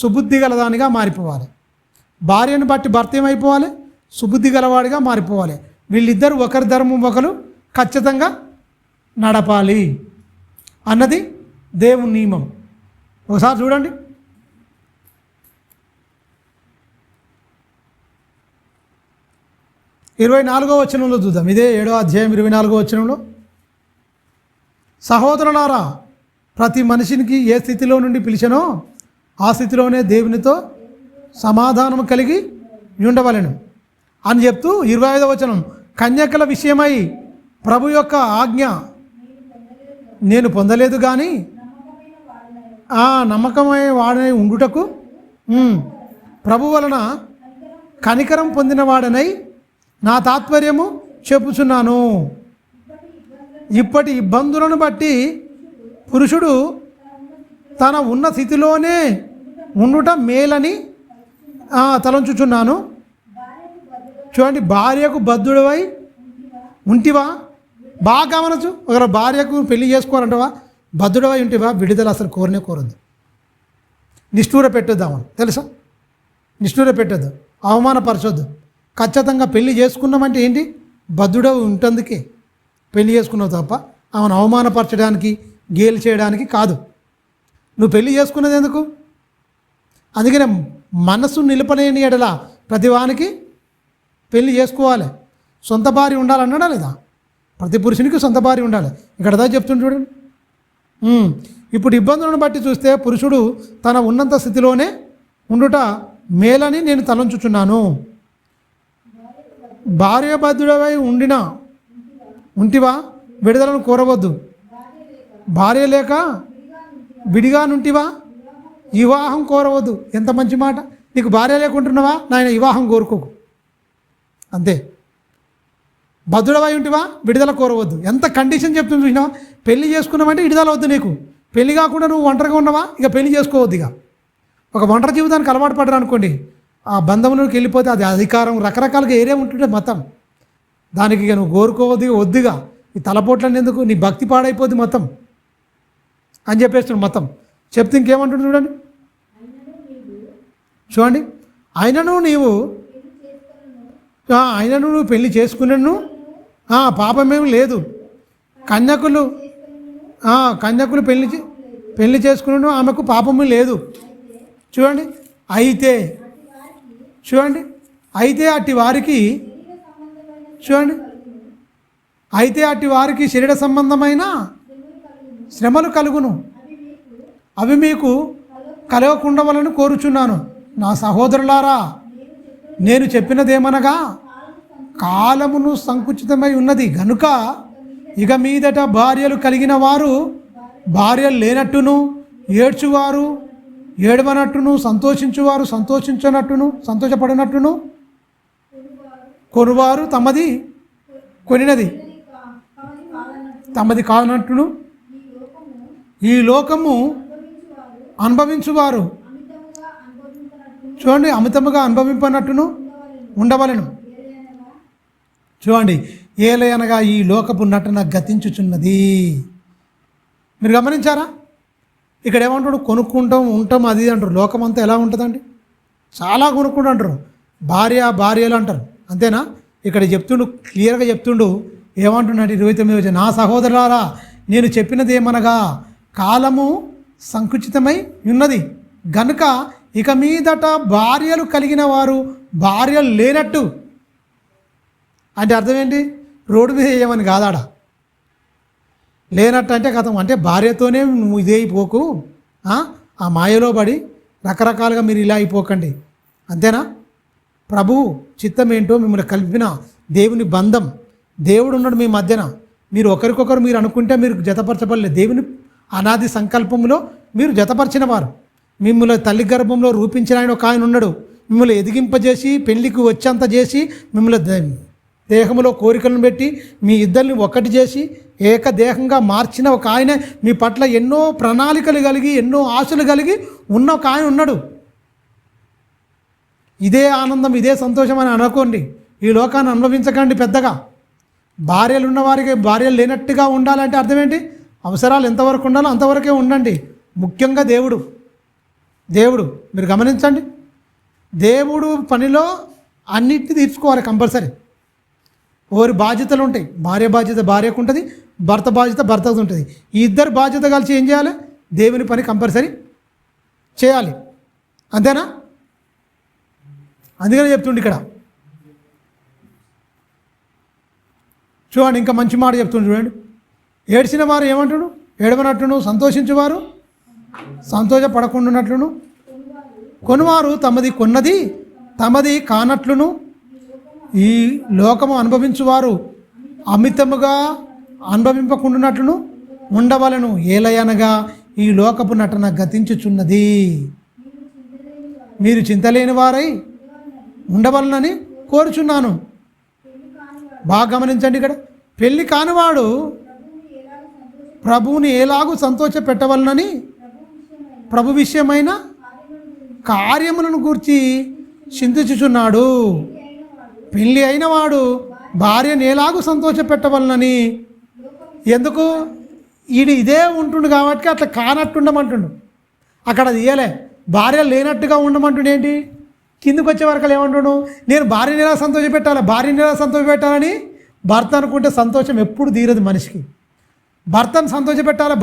సుబుద్ధి గలదానిగా మారిపోవాలి. భార్యను బట్టి భర్త ఏమైపోవాలి? సుబుద్ధి గలవాడిగా మారిపోవాలి. వీళ్ళిద్దరూ ఒకరి ధర్మం ఒకరు ఖచ్చితంగా నడపాలి అన్నది దేవుని నియమం. ఒకసారి చూడండి. ఇరవై 24వ వచనంలో చూద్దాం. ఇదే 7వ అధ్యాయం 24వ వచనంలో, సహోదరులారా, ప్రతి మనిషినికి ఏ స్థితిలో నుండి పిలిచెనో ఆ స్థితిలోనే దేవునితో సమాధానం కలిగి ఉండవలెను అని చెప్తూ 25వ వచనం, కన్యకల విషయమై ప్రభు యొక్క ఆజ్ఞ నేను పొందలేదు కానీ నమ్మకమైన వాడనై ఉండుటకు ప్రభు వలన కనికరం పొందిన వాడనై నా తాత్పర్యము చెప్పుచున్నాను. ఇప్పటి ఇబ్బందులను బట్టి పురుషుడు తన ఉన్న స్థితిలోనే ఉండుట మేలని తలంచుచున్నాను. చూడండి, భార్యకు బద్ధుడవై ఉంటివా? బాగా గమనించు. ఒకరు భార్యకు పెళ్లి చేసుకోవాలంటవా? బద్ధుడవై ఉంటివా? విడుదల అసలు కోరొద్దు. నిష్ఠూర పెట్టొద్దామని తెలుసా? నిష్ఠూర పెట్టొద్దు, అవమానపరచొద్దు. ఖచ్చితంగా పెళ్లి చేసుకున్నామంటే ఏంటి? బద్ధుడవు ఉంటందుకే పెళ్లి చేసుకున్నావు తప్ప ఆమెను అవమానపరచడానికి గేలి చేయడానికి కాదు. నువ్వు పెళ్లి చేసుకున్నది ఎందుకు? అందుకనే మనసు నిలపలేని ఎడల ప్రతివానికి పెళ్లి చేసుకోవాలి. సొంత భార్య ఉండాలన్నాడా లేదా? ప్రతి పురుషునికి సొంత భార్య ఉండాలి. ఇక్కడ దా చెప్తుండే చూడండి. ఇప్పుడు ఇబ్బందులను బట్టి చూస్తే పురుషుడు తన ఉన్నంత స్థితిలోనే ఉండుట మేలని నేను తలంచుచున్నాను. భార్య బద్ధుడవై ఉంటివా? విడుదలను కోరవద్దు. భార్య లేక విడిగా నుంటివా? వివాహం కోరవద్దు. ఎంత మంచి మాట! నీకు భార్య లేకుంటున్నావా? నాయన వివాహం కోరుకోకు, అంతే. బద్ధుడవై ఉంటివా? విడుదల కోరవద్దు. ఎంత కండిషన్ చెప్తుంది చూసినావా? పెళ్లి చేసుకున్నావంటే విడుదల వద్దు నీకు. పెళ్లి కాకుండా నువ్వు ఒంటరిగా ఉన్నావా? ఇక పెళ్లి చేసుకోవద్దు. ఇక ఒక ఒంటరి జీవితానికి అలవాటు పడ్డారు అనుకోండి, ఆ బంధంలోకి వెళ్ళిపోతే అది అధికారం రకరకాలుగా ఏరియా ఉంటుంటే మొత్తం దానికి ఇక నువ్వు కోరుకోవద్దు, వద్దుగా. ఈ తలపోట్లని ఎందుకు? నీ భక్తి పాడైపోద్ది మొత్తం అని చెప్పేస్తున్నాడు. మొత్తం చెప్తే ఇంకేమంటుంది చూడండి. చూడండి, అయినను నువ్వు పెళ్లి చేసుకున్నాను, పాపమేమి లేదు. కన్యకులు పెళ్లి చేసుకున్నాను, ఆమెకు పాపము లేదు. చూడండి, అయితే అట్టి వారికి శరీర సంబంధమైన శ్రమలు కలుగును, అవి మీకు కలగకుండవలని కోరుచున్నాను. నా సహోదరులారా, నేను చెప్పినదేమనగా కాలమును సంకుచితమై ఉన్నది గనుక ఇక మీదట భార్యలు కలిగిన వారు భార్యలు లేనట్టును, ఏడ్చువారు ఏడవనట్టును, సంతోషించువారు సంతోషపడినట్టును, కొనువారు కొనినది తమది కానట్టును, ఈ లోకము అనుభవించువారు చూడండి అమితముగా అనుభవింపనట్టును ఉండవలెను. చూడండి, ఏలయనగా ఈ లోకపు నటన గతించుచున్నది. మీరు గమనించారా? ఇక్కడ ఏమంటాడు, కొనుక్కుంటాం ఉంటాం అది అంటారు. లోకం అంతా ఎలా ఉంటుందండి? చాలా కొనుక్కుంటూ అంటారు. భార్యలు అంటారు. అంతేనా? ఇక్కడ చెప్తుండు, క్లియర్గా చెప్తుండు. ఏమంటున్నాడు 29 నా సహోదరులారా, నేను చెప్పినది ఏమనగా కాలము సంకుచితమై ఉన్నది గనుక ఇక మీదట భార్యలు కలిగిన వారు భార్యలు లేనట్టు. అంటే అర్థం ఏంటి? రోడ్డు మీద వేయమని కాదాడా? లేనట్టు అంటే కథం, అంటే భార్యతోనే నువ్వు ఇదే అయిపోకు, ఆ మాయలో పడి రకరకాలుగా మీరు ఇలా అయిపోకండి. అంతేనా? ప్రభు చిత్తం ఏంటో మిమ్మల్ని కలిపిన దేవుని బంధం, దేవుడు ఉన్నాడు మీ మధ్యన. మీరు ఒకరికొకరు మీరు అనుకుంటే మీరు జతపరచబడలేదు. దేవుని అనాది సంకల్పంలో మీరు జతపరిచిన వారు. మిమ్మల్ని తల్లి గర్భంలో రూపించిన ఆయన ఒక ఆయన ఉన్నాడు. మిమ్మల్ని ఎదిగింపజేసి పెళ్లికి వచ్చేంత చేసి మిమ్మల్ని దేహంలో కోరికలను పెట్టి మీ ఇద్దరిని ఒకటి చేసి ఏకదేహంగా మార్చిన ఒక ఆయన, మీ పట్ల ఎన్నో ప్రణాళికలు కలిగి ఎన్నో ఆశలు కలిగి ఉన్న ఒక ఆయన ఉన్నాడు. ఇదే ఆనందం, ఇదే సంతోషం అని అనుకోండి. ఈ లోకాన్ని అనుభవించకండి పెద్దగా. భార్యలు ఉన్నవారికి భార్యలు లేనట్టుగా ఉండాలంటే అర్థం ఏంటి? అవసరాలు ఎంతవరకు ఉండాలో అంతవరకే ఉండండి. ముఖ్యంగా దేవుడు మీరు గమనించండి, దేవుడు పనిలో అన్నిటిని తీర్చుకోవాలి కంపల్సరీ. ఓరి బాధ్యతలు ఉంటాయి. భార్య బాధ్యత భార్యకు ఉంటుంది, భర్త బాధ్యత భర్తకు ఉంటుంది. ఈ ఇద్దరు బాధ్యత కలిసి ఏం చేయాలి? దేవుని పని కంపల్సరీ చేయాలి. అంతేనా? అందుకనే చెప్తుండే ఇక్కడ చూడండి, ఇంకా మంచి మాట చెప్తుండే చూడండి. ఏడ్చిన వారు ఏమంటుడు? ఏడవనట్టును, సంతోషించేవారు సంతోషపడకుండానట్లును, కొనువారు తమది కొన్నది తమది కానట్లును, ఈ లోకము అనుభవించువారు అమితముగా అనుభవింపకుండానట్లును ఉండవలను. ఏలయనగా ఈ లోకపు నటన గతించుచున్నది. మీరు చింతలేని వారై ఉండవలనని కోరుచున్నాను. బాగా గమనించండి, ఇక్కడ పెళ్ళి కానివాడు ప్రభువుని ఎలాగూ సంతోష పెట్టవలనని ప్రభు విషయమైన కార్యములను గూర్చి చింతించుచున్నాడు. పెళ్ళి అయిన వాడు భార్యను ఎలాగూ సంతోష పెట్టవలనని. ఎందుకు? ఇదే ఉంటుండు కాబట్టి అట్లా కానట్టుండమంటుండు. అక్కడ అది ఇయ్యలే, భార్య లేనట్టుగా ఉండమంటుండే. ఏంటి? కిందకు వచ్చే వరకు ఏమంటున్నాడు? నేను భార్యని ఎలా సంతోషపెట్టాలని భర్త అనుకుంటే సంతోషం ఎప్పుడు తీరదు మనిషికి. భర్తను సంతోషపెట్టాలి.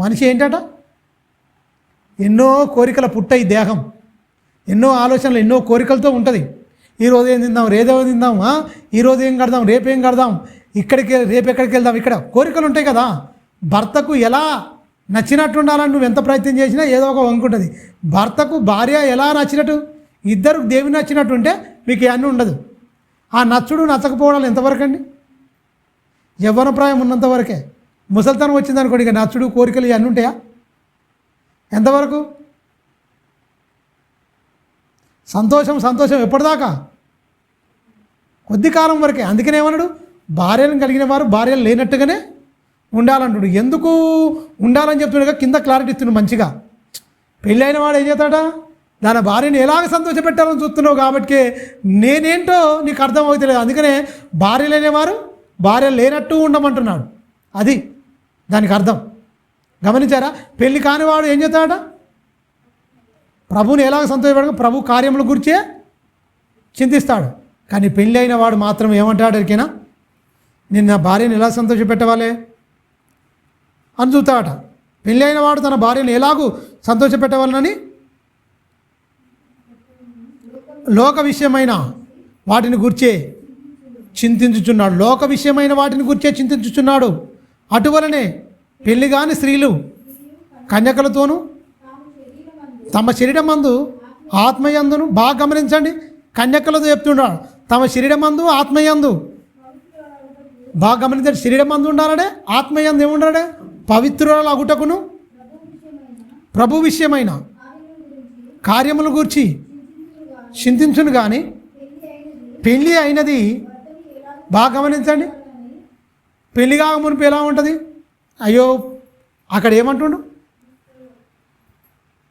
మనిషి ఏంటట? ఎన్నో కోరికల పుట్ట ఈ దేహం, ఎన్నో ఆలోచనలు, ఎన్నో కోరికలతో ఉంటుంది. ఈరోజు ఏం తిందాం, రేదేం తిందాం, ఈరోజు ఏం కడదాం, రేపేం కడదాం, రేపు ఎక్కడికి వెళ్దాం, ఇక్కడ కోరికలు ఉంటాయి కదా. భర్తకు ఎలా నచ్చినట్టు ఉండాలని నువ్వు ఎంత ప్రయత్నం చేసినా ఏదో ఒక వంకు ఉంటుంది. భర్తకు భార్య ఎలా నచ్చినట్టు, ఇద్దరు దేవుని నచ్చినట్టు ఉంటే మీకు ఇవన్నీ ఉండదు. ఆ నచ్చుడు నచ్చకపోవడాలు ఎంతవరకు అండి? యవ్వనప్రాయం ఉన్నంతవరకే. ముసలితనం వచ్చిందనుకోండి, ఇక నచ్చుడు కోరికలు ఇవన్నీ ఉంటాయా? ఎంతవరకు? సంతోషం ఎప్పటిదాకా? కొద్ది కాలం వరకే. అందుకనే ఏమన్నాడు? భార్యలను కలిగిన వారు భార్యలు లేనట్టుగానే ఉండాలంటుడు. ఎందుకు ఉండాలని చెప్తున్నాడుగా కింద క్లారిటీ ఇస్తున్నాడు మంచిగా. పెళ్ళైన వాడు ఏం చేస్తాడా? దాని భార్యని ఎలాగ సంతోషపెట్టాలని చూస్తున్నావు కాబట్టి నేనేంటో నీకు అర్థం అవుతలేదు. అందుకనే భార్య లేనివారు భార్య లేనట్టు ఉండమంటున్నాడు. అది దానికి అర్థం. గమనించారా? పెళ్ళి కానివాడు ఏం చేస్తాడట? ప్రభువుని ఎలాగ సంతోషపెట్టాడు? ప్రభు కార్యముల గురించే చింతిస్తాడు. కానీ పెళ్ళి అయిన వాడు మాత్రం ఏమంటాడు? ఎరికేనా? నేను నా భార్యను ఎలా సంతోషపెట్టవాలే అని చూస్తాడట. పెళ్ళి అయిన వాడు తన భార్యను ఎలాగూ సంతోషపెట్టవాలని లోక విషయమైన వాటిని గుర్చే చింతించుచున్నాడు. లోక విషయమైన వాటిని గుర్చే చింతించుచున్నాడు. అటువలనే పెళ్లి కాని స్త్రీలు కన్యకలతోనూ తమ శరీరమందు ఆత్మయందును, బాగా గమనించండి, కన్యకలతో చెప్తున్నాడు తమ శరీరమందు ఆత్మయందు. బాగా గమనించండి, శరీరమందు ఉండాలనే ఆత్మయందు ఏముండాలనే పవిత్రుల అగుటకును ప్రభు విషయమైన కార్యముల గురించి చింతించును. కానీ పెళ్ళి అయినది, బాగా గమనించండి, పెళ్ళి కాక మునిపి ఎలా ఉంటుంది? అయ్యో, అక్కడ ఏమంటుండు?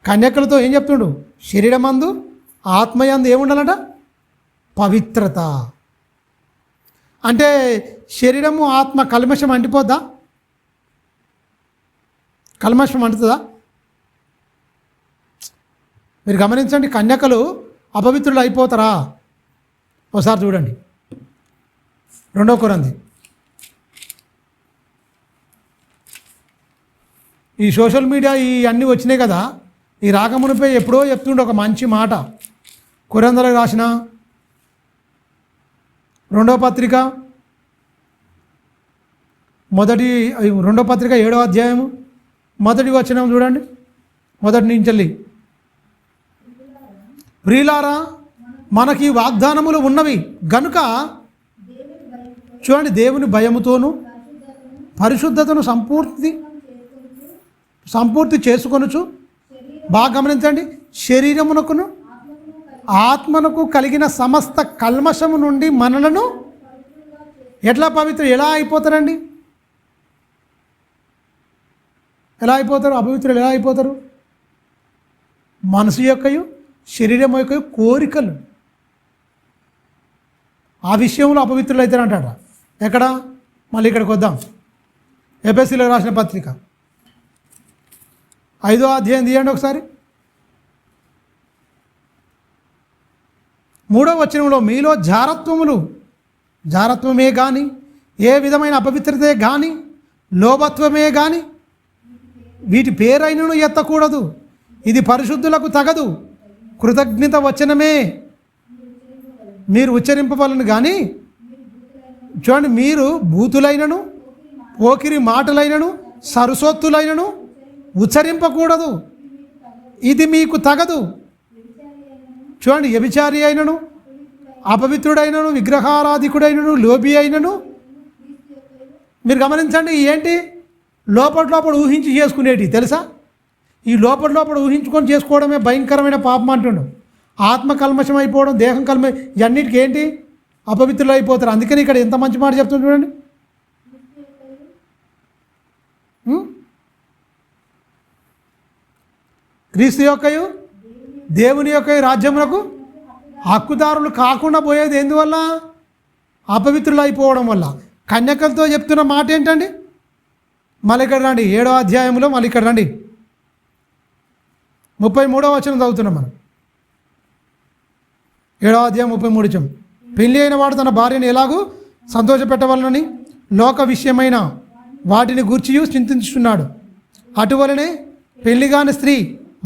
కన్యకలతో ఏం చెప్తుండు? శరీరమందు ఆత్మయందు ఏముండాలట? పవిత్రత. అంటే శరీరము ఆత్మ కల్మషం అంటిపోద్దా? కల్మషం అంటుతుందా? మీరు గమనించండి, కన్యకలు అపవిత్రులు అయిపోతారా? ఒకసారి చూడండి 2 కొరింథీ. ఈ సోషల్ మీడియా ఈ అన్నీ వచ్చినాయి కదా, ఈ రాకమునిపై ఎప్పుడో చెప్తుండే ఒక మంచి మాట. కొరింథీయులకు రాసిన 2వ పత్రిక 7వ అధ్యాయము 1వ వచనం చూడండి. 1 నుంచి ప్రియులారా, మనకి వాగ్దానములు ఉన్నవి గనుక చూడండి, దేవుని భయముతోను పరిశుద్ధతను సంపూర్తి చేసుకొనుచు, బాగా గమనించండి, శరీరమునకును ఆత్మనకు కలిగిన సమస్త కల్మషము నుండి మనలను ఎలా అయిపోతారండి? ఎలా అయిపోతారు? అపవిత్రులు ఎలా అయిపోతారు? మనసు యొక్కయు శరీరం యొక్క కోరికలు, ఆ విషయంలో అపవిత్రులు అవుతారంటాడ. ఎక్కడ? మళ్ళీ ఇక్కడికి వద్దాం. ఎఫెసీలో రాసిన పత్రిక 5వ అధ్యాయం తీయండి ఒకసారి. 3వ వచనంలో మీలో జారత్వమే కానీ, ఏ విధమైన అపవిత్రతే కానీ, లోభత్వమే కానీ వీటి పేరైనను ఎత్తకూడదు. ఇది పరిశుద్ధులకు తగదు. కృతజ్ఞత వచనమే మీరు ఉచ్చరింపవలను కానీ, చూడండి, మీరు బూతులైనను పోకిరి మాటలైనను సరసొత్తులైనను ఉచ్చరింపకూడదు. ఇది మీకు తగదు. చూడండి, వ్యభిచారి అయినను అపవిత్రుడైనను విగ్రహారాధికుడైనను లోబి అయినను, మీరు గమనించండి, ఏంటి లోపల ఊహించి చేసుకునేటి తెలుసా? ఈ లోపల ఊహించుకొని చేసుకోవడమే భయంకరమైన పాపం అంటుండు. ఆత్మ కల్మషం అయిపోవడం, దేహం ఇవన్నిటికి ఏంటి? అపవిత్రులు అయిపోతారు. అందుకని ఇక్కడ ఎంత మంచి మాట చెప్తుంది చూడండి. క్రీస్తు యొక్కయు దేవుని యొక్క రాజ్యములకు హక్కుదారులు కాకుండా పోయేది ఎందువల్ల? అపవిత్రులు అయిపోవడం వల్ల. కన్యకలతో చెప్తున్న మాట ఏంటండి? మళ్ళీ ఇక్కడ రండి, 7వ అధ్యాయంలో మళ్ళీ ఇక్కడ రండి, 33వ వచనం చదువుతున్నాం మనం. 7వ అధ్యాయం 33 వచనం. పెళ్ళి అయిన వాడు తన భార్యను ఎలాగూ సంతోషపెట్టవలనని లోక విషయమైన వాటిని గూర్చియు చింతించుతున్నాడు. అటువలనే పెళ్లిగాని స్త్రీ,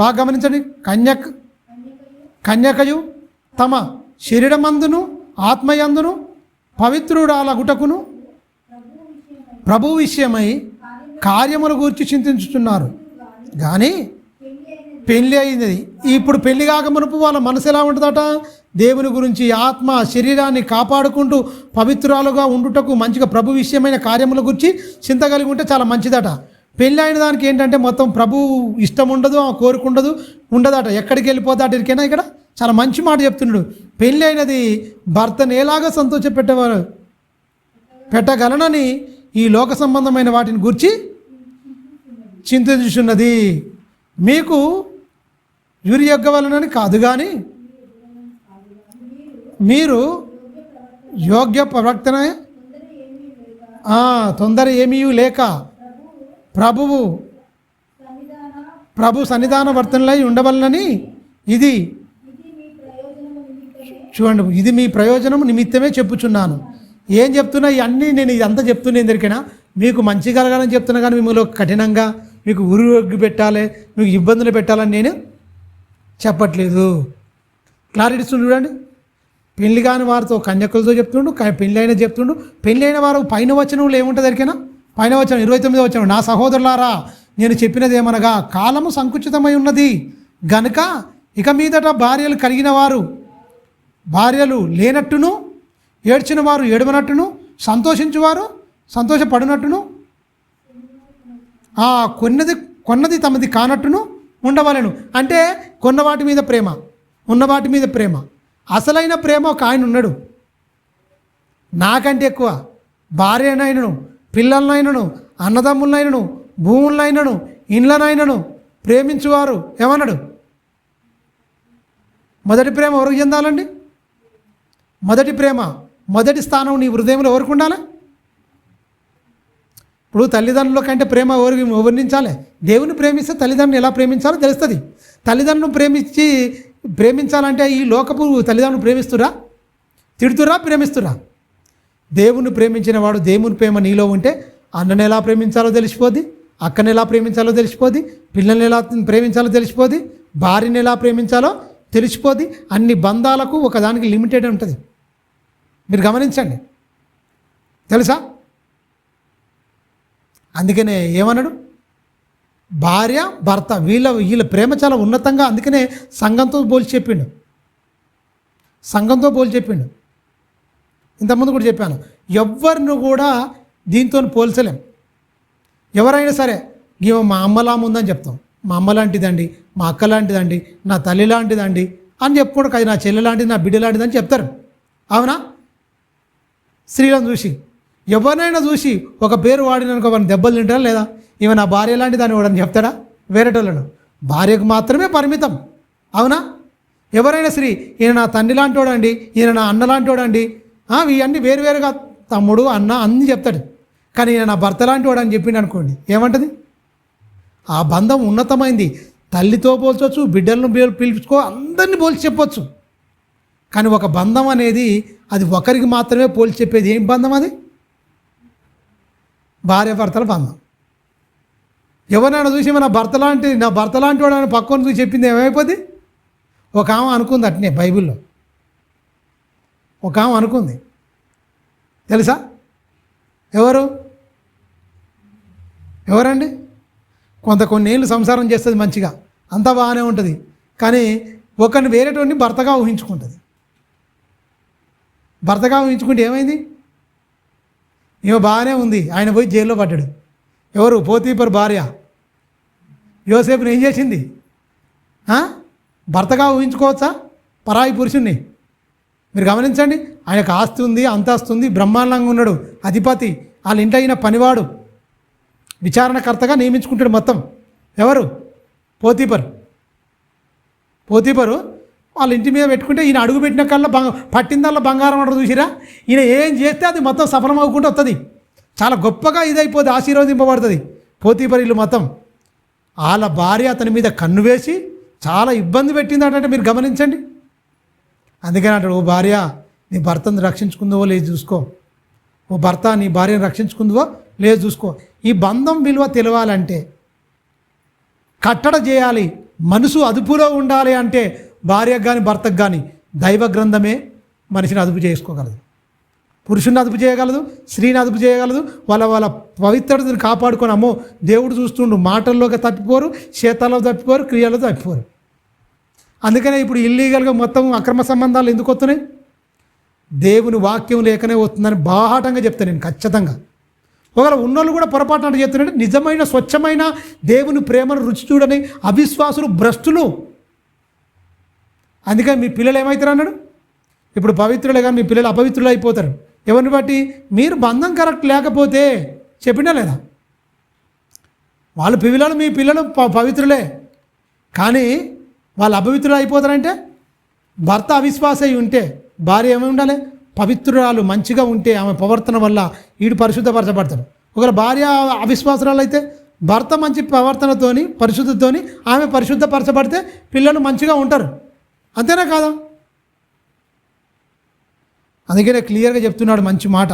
బాగా గమనించండి, కన్యకయు తమ శరీరమందును ఆత్మయందును పవిత్రుడాలగుటకును ప్రభు విషయమై కార్యముల గురించి చింతించుతున్నారు. కానీ పెళ్ళి అయింది. ఇప్పుడు పెళ్లి కాక మునుపు వాళ్ళ మనసు ఎలా ఉంటుందట? దేవుని గురించి, ఆత్మ శరీరాన్ని కాపాడుకుంటూ పవిత్రాలుగా ఉండుటకు మంచిగా ప్రభు విషయమైన కార్యముల గురించి చింత కలిగి ఉంటే చాలా మంచిదట. పెళ్ళి అయిన దానికి ఏంటంటే మొత్తం ప్రభు ఇష్టం ఉండదు, ఆ కోరిక ఉండదట. ఎక్కడికి వెళ్ళిపోతాట ఇరికైనా ఇక్కడ చాలా మంచి మాట చెప్తున్నాడు. పెళ్ళి అయినది భర్తను ఎలాగా పెట్టగలనని ఈ లోక సంబంధమైన వాటిని గురించి చింతించున్నది. మీకు యురియొగ్గవలనని కాదు, కానీ మీరు యోగ్య ప్రవర్తన తొందర ఏమీ లేక ప్రభు సన్నిధాన వర్తనలై ఉండవలనని, ఇది చూడండి, ఇది మీ ప్రయోజనం నిమిత్తమే చెప్పుచున్నాను. ఏం చెప్తున్నా? ఇవన్నీ నేను ఇదంతా చెప్తున్నా ఎందుకైనా మీకు మంచి కలగాలని చెప్తున్నా, కానీ మిమ్మల్ని కఠినంగా మీకు ఉరుగు పెట్టాలి, మీకు ఇబ్బందులు పెట్టాలని నేను చెప్పట్లేదు. క్లారిటీ ఇస్తుంది చూడండి. పెళ్లి కాని వారితో కన్యకులతో చెప్తుండు, పెళ్ళి అయిన చెప్తుండు. పెళ్ళి అయిన వారు పైన వచనంలో ఏముంటుంది ఎరికైనా? పైన వచనం 29వ వచనం, నా సహోదరులారా, నేను చెప్పినది ఏమనగా కాలము సంకుచితమై ఉన్నది గనుక ఇక మీదట భార్యలు కలిగిన వారు భార్యలు లేనట్టును, ఏడ్చిన వారు ఏడవనట్టును, సంతోషించువారు సంతోషపడినట్టును, కొన్నది తమది కానట్టును ఉండవలెను. అంటే కొన్న వాటి మీద ప్రేమ, ఉన్న వాటి మీద ప్రేమ. అసలైన ప్రేమ ఒక ఆయన ఉన్నాడు, నాకంటే ఎక్కువ భార్యనైనను, పిల్లలనైనను, అన్నదమ్ములనైనను, భూములనైనను, ఇండ్లనైనను ప్రేమించువారు ఏమన్నాడు? మొదటి ప్రేమ ఎవరికి చెందాలండి? మొదటి ప్రేమ, మొదటి స్థానం నీ హృదయంలో ఎవరికి ఉండాలి? ఇప్పుడు తల్లిదండ్రుల కంటే ప్రేమ వర్ణించాలి. దేవుని ప్రేమిస్తే తల్లిదండ్రులు ఎలా ప్రేమించాలో తెలుస్తుంది. తల్లిదండ్రులను ప్రేమించాలంటే ఈ లోకపు తల్లిదండ్రులు ప్రేమిస్తురా, తిడుతురా, ప్రేమిస్తురా? దేవుని ప్రేమించిన వాడు, దేవుని ప్రేమ నీలో ఉంటే అన్నని ఎలా ప్రేమించాలో తెలిసిపోద్ది, అక్కని ఎలా ప్రేమించాలో తెలిసిపోద్ది, పిల్లల్ని ఎలా ప్రేమించాలో తెలిసిపోద్ది, భార్యని ఎలా ప్రేమించాలో తెలిసిపోద్ది. అన్ని బంధాలకు ఒకదానికి లిమిటెడ్ ఉంటుంది. మీరు గమనించండి, తెలుసా? అందుకనే ఏమన్నాడు, భార్య భర్త వీళ్ళ ప్రేమ చాలా ఉన్నతంగా, అందుకనే సంఘంతో పోల్చి చెప్పిండు. ఇంతకుముందు కూడా చెప్పాను, ఎవరిని కూడా దీంతో పోల్చలేం. ఎవరైనా సరే ఇవ మా అమ్మలా ఉందని చెప్తాం, మా అమ్మ లాంటిదండి, మా అక్క లాంటిదండి, నా తల్లి లాంటిదండి అని చెప్పుకోవడం, అది నా చెల్లె లాంటిది, నా బిడ్డ లాంటిది అని చెప్తారు. అవునా? స్త్రీలను చూసి ఎవరినైనా చూసి ఒక పేరు వాడిననుకో వాడిని దెబ్బలు తింటారా లేదా? ఈమె నా భార్య లాంటిది అని వాడని చెప్తారా? వేరేటోళ్ళను భార్యకు మాత్రమే పరిమితం. అవునా? ఎవరైనా స్త్రీ ఈయన నా తండ్రి లాంటివాడండి, ఈయన నా అన్న లాంటివాడండి, ఇవన్నీ వేరువేరుగా తమ్ముడు అన్న అన్నీ చెప్తాడు. కానీ ఈయన నా భర్త లాంటివాడు అని చెప్పిండు అనుకోండి, ఏమంటుంది? ఆ బంధం ఉన్నతమైంది. తల్లితో పోల్చవచ్చు, బిడ్డలను పిలుచుకో, అందరినీ పోల్చి చెప్పొచ్చు. కానీ ఒక బంధం అనేది అది ఒకరికి మాత్రమే పోల్చి చెప్పేది. ఏం బంధం అది? భార్యాభర్తల బంధం. ఎవరైనా చూసి నా భర్త లాంటి వాడు అని పక్కన చూసి చెప్పింది ఏమైపోద్ది? ఒక ఆమె అనుకుంది అట్నే, బైబిల్లో ఒక ఆమె అనుకుంది, తెలుసా? ఎవరండి? కొన్ని ఏళ్ళు సంసారం చేస్తుంది మంచిగా, అంతా బాగానే ఉంటుంది. కానీ ఒకరిని వేరేటోడిని భర్తగా ఊహించుకుంటుంది. భర్తగా ఊహించుకుంటే ఏమైంది? ఈమె బాగానే ఉంది, ఆయన పోయి జైల్లో పడ్డాడు. ఎవరు? పోతీఫరు భార్య యోసేపుని ఏం చేసింది? భర్తగా ఊహించుకోవచ్చా పరాయి పురుషుణ్ణి? మీరు గమనించండి, ఆయనకు ఆస్తి ఉంది, అంతస్తు ఉంది, బ్రహ్మాండంగా ఉన్నాడు, అధిపతి, వాళ్ళ ఇంట్లో అయిన పనివాడు, విచారణకర్తగా నియమించుకుంటాడు మొత్తం. ఎవరు? పోతీఫరు వాళ్ళ ఇంటి మీద పెట్టుకుంటే ఈయన అడుగు పెట్టిన కల్లా పట్టిందల్లా బంగారం అంటారు చూసిరా? ఈయన ఏం చేస్తే అది మొత్తం సఫలం అవ్వకుండా వస్తుంది. చాలా గొప్పగా ఇదైపోతుంది, ఆశీర్వదింపబడుతుంది పోతీఫరు ఇల్లు మొత్తం. వాళ్ళ భార్య అతని మీద కన్ను వేసి చాలా ఇబ్బంది పెట్టిందంటే మీరు గమనించండి. అందుకని అంటాడు, ఓ భార్య నీ భర్తను రక్షించుకుందువో లేదు చూసుకో, ఓ భర్త నీ భార్యను రక్షించుకుందువో లేదు చూసుకో. ఈ బంధం విలువ తెలవాలంటే, కట్టడ చేయాలి, మనసు అదుపులో ఉండాలి అంటే భార్యకు కానీ భర్తకు కానీ దైవ గ్రంథమే మనిషిని అదుపు చేసుకోగలదు. పురుషుని అదుపు చేయగలదు, స్త్రీని అదుపు చేయగలదు. వాళ్ళ పవిత్రతను కాపాడుకొని, అమ్మో దేవుడు చూస్తుండు, మాటల్లోకి తప్పిపోరు, చేతల్లో తప్పిపోరు, క్రియల్లో తప్పిపోరు. అందుకనే ఇప్పుడు ఇల్లీగల్గా మొత్తం అక్రమ సంబంధాలు ఎందుకు వస్తున్నాయి? దేవుని వాక్యం లేకనే వస్తుందని బాహాటంగా చెప్తాను నేను ఖచ్చితంగా. ఒకవేళ ఉన్నోళ్ళు కూడా పొరపాటున చెప్తున్నారంటే నిజమైన స్వచ్ఛమైన దేవుని ప్రేమను రుచి చూడని అవిశ్వాసులు, భ్రష్టులు. అందుకని మీ పిల్లలు ఏమవుతారు అన్నాడు, ఇప్పుడు పవిత్రులే కానీ మీ పిల్లలు అపవిత్రులు అయిపోతారు. ఎవరిని బట్టి? మీరు బంధం కరెక్ట్ లేకపోతే. చెప్పినా లేదా? మీ పిల్లలు పవిత్రులే, కానీ వాళ్ళు అపవిత్రులు అయిపోతారంటే భర్త అవిశ్వాస అయి ఉంటే భార్య ఏమై ఉండాలి? పవిత్రురాలు మంచిగా ఉంటే ఆమె ప్రవర్తన వల్ల వీడు పరిశుద్ధపరచబడతాడు. ఒకవేళ భార్య అవిశ్వాసరాలు అయితే భర్త మంచి ప్రవర్తనతోని, పరిశుద్ధతోని ఆమె పరిశుద్ధపరచబడితే పిల్లలు మంచిగా ఉంటారు. అంతేనా కాదా? అందుకనే క్లియర్గా చెప్తున్నాడు మంచి మాట.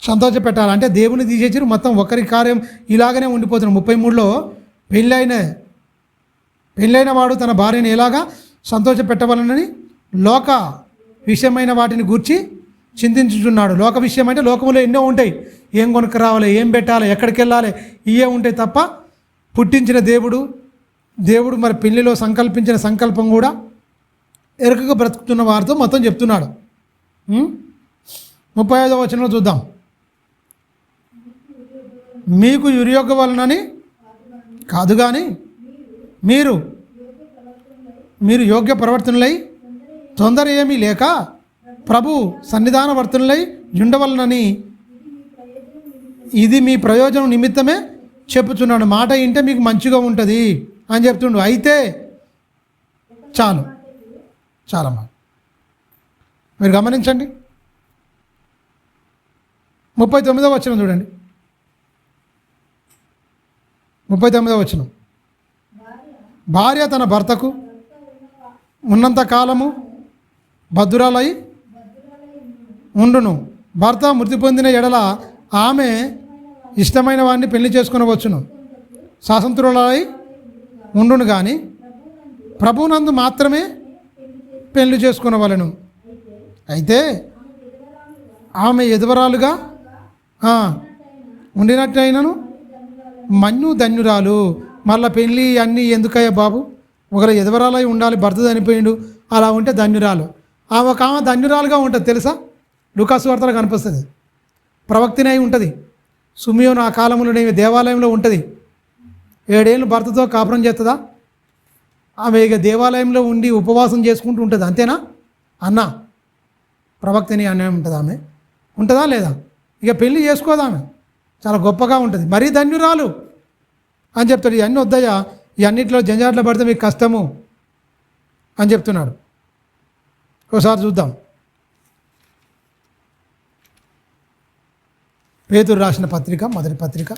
సంతోష పెట్టాలంటే దేవుని తీసేసి మొత్తం ఒకరి కార్యం ఇలాగనే ఉండిపోతున్నాడు. 33లో పెళ్ళైన వాడు తన భార్యను ఎలాగా సంతోష పెట్టవాలనని లోక విషయమైన వాటిని గూర్చి చింతించుచున్నాడు. లోక విషయం అంటే లోకంలో ఎన్నో ఉంటాయి, ఏం కొనుక్కు రావాలి, ఏం పెట్టాలి, ఎక్కడికి వెళ్ళాలి, ఇవే ఉంటాయి తప్ప పుట్టించిన దేవుడు మరి పెళ్లిలో సంకల్పించిన సంకల్పం కూడా ఎరుకగా బ్రతుకుతున్న వారితో మొత్తం చెప్తున్నాడు. 35వ వచనంలో చూద్దాం. మీకు యుర్యోగ వలనని కాదు కానీ మీరు యోగ్య ప్రవర్తనలై తొందర ఏమీ లేక ప్రభు సన్నిధాన వర్తనలై ఉండవలనని ఇది మీ ప్రయోజనం నిమిత్తమే చెప్పుచున్నాడు. మాట వింటే మీకు మంచిగా ఉంటుంది అని చెప్తుండు. అయితే చాలమ్మా, మీరు గమనించండి. 39వ వచనం చూడండి. 39వ వచనం. భార్య తన భర్తకు ఉన్నంత కాలము బద్ధురాలై ఉండును. భర్త మృతి పొందిన ఎడల ఆమె ఇష్టమైన వాడిని పెళ్లి చేసుకునవచ్చును, స్వతంత్రులై ఉండును. కానీ ప్రభువునందు మాత్రమే పెళ్లి చేసుకునవలెను. అయితే ఆమె ఎదువరాలుగా ఉండినట్టయినను మన్ను ధన్యురాలు. మళ్ళీ పెళ్ళి అన్నీ ఎందుకయ్యా బాబు, ఒకరు ఎదువరాలై ఉండాలి, భర్త చనిపోయిండు, అలా ఉంటే ధన్యురాలు. ఆమె ధన్యురాలుగా ఉంటుంది తెలుసా? లూకాసు వార్తలో కనిపిస్తుంది. ప్రవక్తిని అయి ఉంటుంది. సుమియోను ఆ కాలంలో దేవాలయంలో ఉంటుంది. 7 ఏళ్ళు భర్తతో కాపురం చేస్తుందా? ఆమె ఇక దేవాలయంలో ఉండి ఉపవాసం చేసుకుంటూ ఉంటుంది. అంతేనా అన్న? ప్రవక్తిని అనే ఉంటుంది. ఆమె ఉంటుందా లేదా? ఇక పెళ్ళి చేసుకోదా? ఆమె చాలా గొప్పగా ఉంటుంది, మరీ ధన్యురాలు అని చెప్తాడు. ఇవన్నీ వద్దయ్యా, ఇవన్నిట్లో జంజాట్లో పడితే మీకు కష్టము అని చెప్తున్నాడు. ఒకసారి చూద్దాం. పేతురు రాసిన పత్రిక, మొదటి పత్రిక,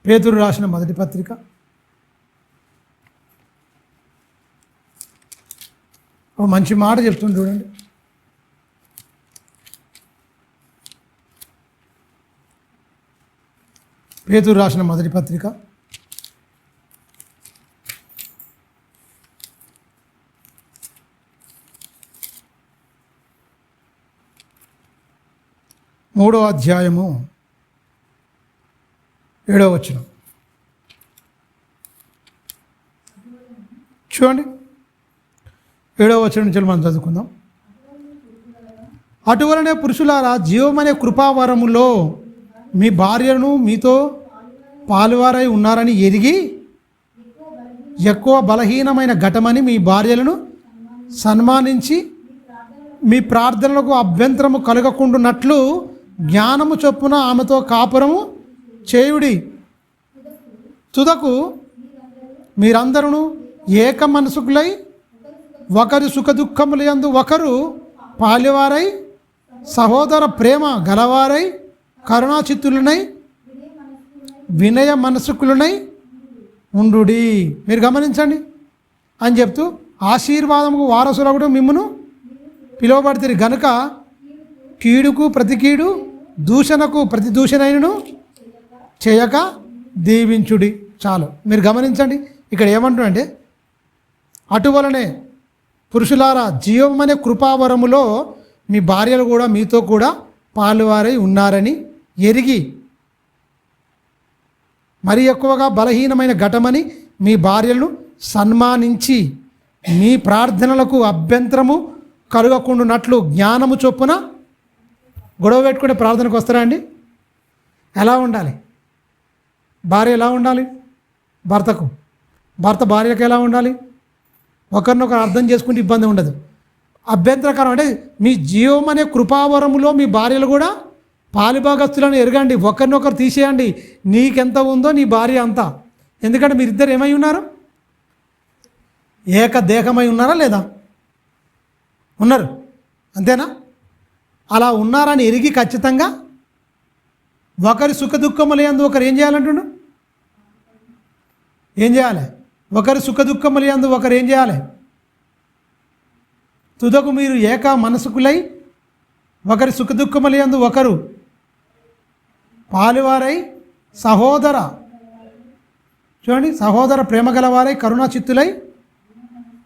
పేతురు రాసిన మొదటి పత్రిక, ఒక మంచి మాట చెప్తుంది చూడండి. పేతురు రాసిన మొదటి పత్రిక, 3వ అధ్యాయము 7వ వచనం చూడండి. 7వ వచనం నుంచి మనం చదువుకుందాం. అటువలనే పురుషులారా, జీవమనే కృపావరములో మీ భార్యను మీతో పాలువారై ఉన్నారని ఎరిగి ఎక్కువ బలహీనమైన ఘటమని మీ భార్యలను సన్మానించి మీ ప్రార్థనలకు అభ్యంతరము కలగకుండునట్లు జ్ఞానము చొప్పున ఆమెతో కాపురము చేయుడి. తుదకు మీరందరూ ఏక మనసుకులై ఒకరి సుఖదుఖములందు ఒకరు పాలివారై సహోదర ప్రేమ గలవారై కరుణాచిత్తులనై వినయ మనసుకులనై ఉండుడి. మీరు గమనించండి అని చెప్తూ, ఆశీర్వాదముకు వారసులగుట మిమ్మును పిలువబడితే గనుక కీడుకు ప్రతి కీడు, దూషణకు ప్రతి దూషణైనను చేయక దీవించుడి. చాలు. మీరు గమనించండి ఇక్కడ ఏమంటుందంటే, అటువలనే పురుషులారా, జీవమనే కృపావరములో మీ భార్యలు కూడా మీతో కూడా పాలువారై ఉన్నారని ఎరిగి మరి ఎక్కువగా బలహీనమైన ఘటమని మీ భార్యలను సన్మానించి మీ ప్రార్థనలకు అభ్యంతరము కలుగకుండానట్లు జ్ఞానము చొప్పున. గొడవ పెట్టుకునే ప్రార్థనకు వస్తారా అండి? ఎలా ఉండాలి? భార్య ఎలా ఉండాలి భర్తకు, భర్త భార్యకు ఎలా ఉండాలి? ఒకరినొకరు అర్థం చేసుకుంటే ఇబ్బంది ఉండదు. అభ్యంతరకరం అంటే మీ జీవం అనే కృపావరములో మీ భార్యలు కూడా పాలిభాగస్తులను ఎరగండి, ఒకరినొకరు తీసేయండి. నీకెంత ఉందో నీ భార్య అంతా. ఎందుకంటే మీరిద్దరు ఏమై ఉన్నారు? ఏకదేహమై ఉన్నారా లేదా? ఉన్నారు, అంతేనా? అలా ఉన్నారని ఎరిగి ఖచ్చితంగా ఒకరి సుఖదుఖములందు ఒకరు ఏం చేయాలంటుండు? ఏం చేయాలి? ఒకరి సుఖదుఖములందు ఒకరు ఏం చేయాలి? తుదకు మీరు ఏక మనసుకులై ఒకరి సుఖదుఖములందు ఒకరు పాలువారై సహోదర, చూడండి, సహోదర ప్రేమ గలవారై కరుణాచిత్తులై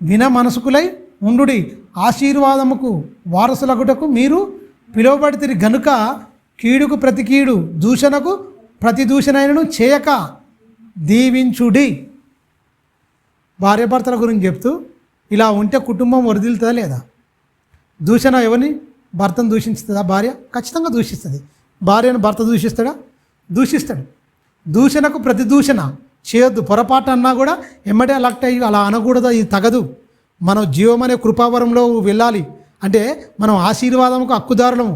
విన మనసుకులై ఉండుడి. ఆశీర్వాదముకు వారసులగుటకు మీరు పిలువబడితే గనుక కీడుకు ప్రతి కీడు, దూషణకు ప్రతి దూషణైనను చేయక దీవించుడి. భార్యాభర్తల గురించి చెప్తూ ఇలా ఉంటే కుటుంబం వరదిల్తుందా లేదా? దూషణ ఎవరిని? భర్తను దూషిస్తుందా భార్య? ఖచ్చితంగా దూషిస్తుంది. భార్యను భర్త దూషిస్తాడా? దూషిస్తాడు. దూషణకు ప్రతి దూషణ చేయొద్దు. పొరపాటు అన్నా కూడా ఎమ్మటే అలక్ట్ అయ్యి అలా అనకూడదు. ఇది తగదు. మనం జీవం అనే కృపావరంలో వెళ్ళాలి అంటే మనం ఆశీర్వాదముకు హక్కుదారులము.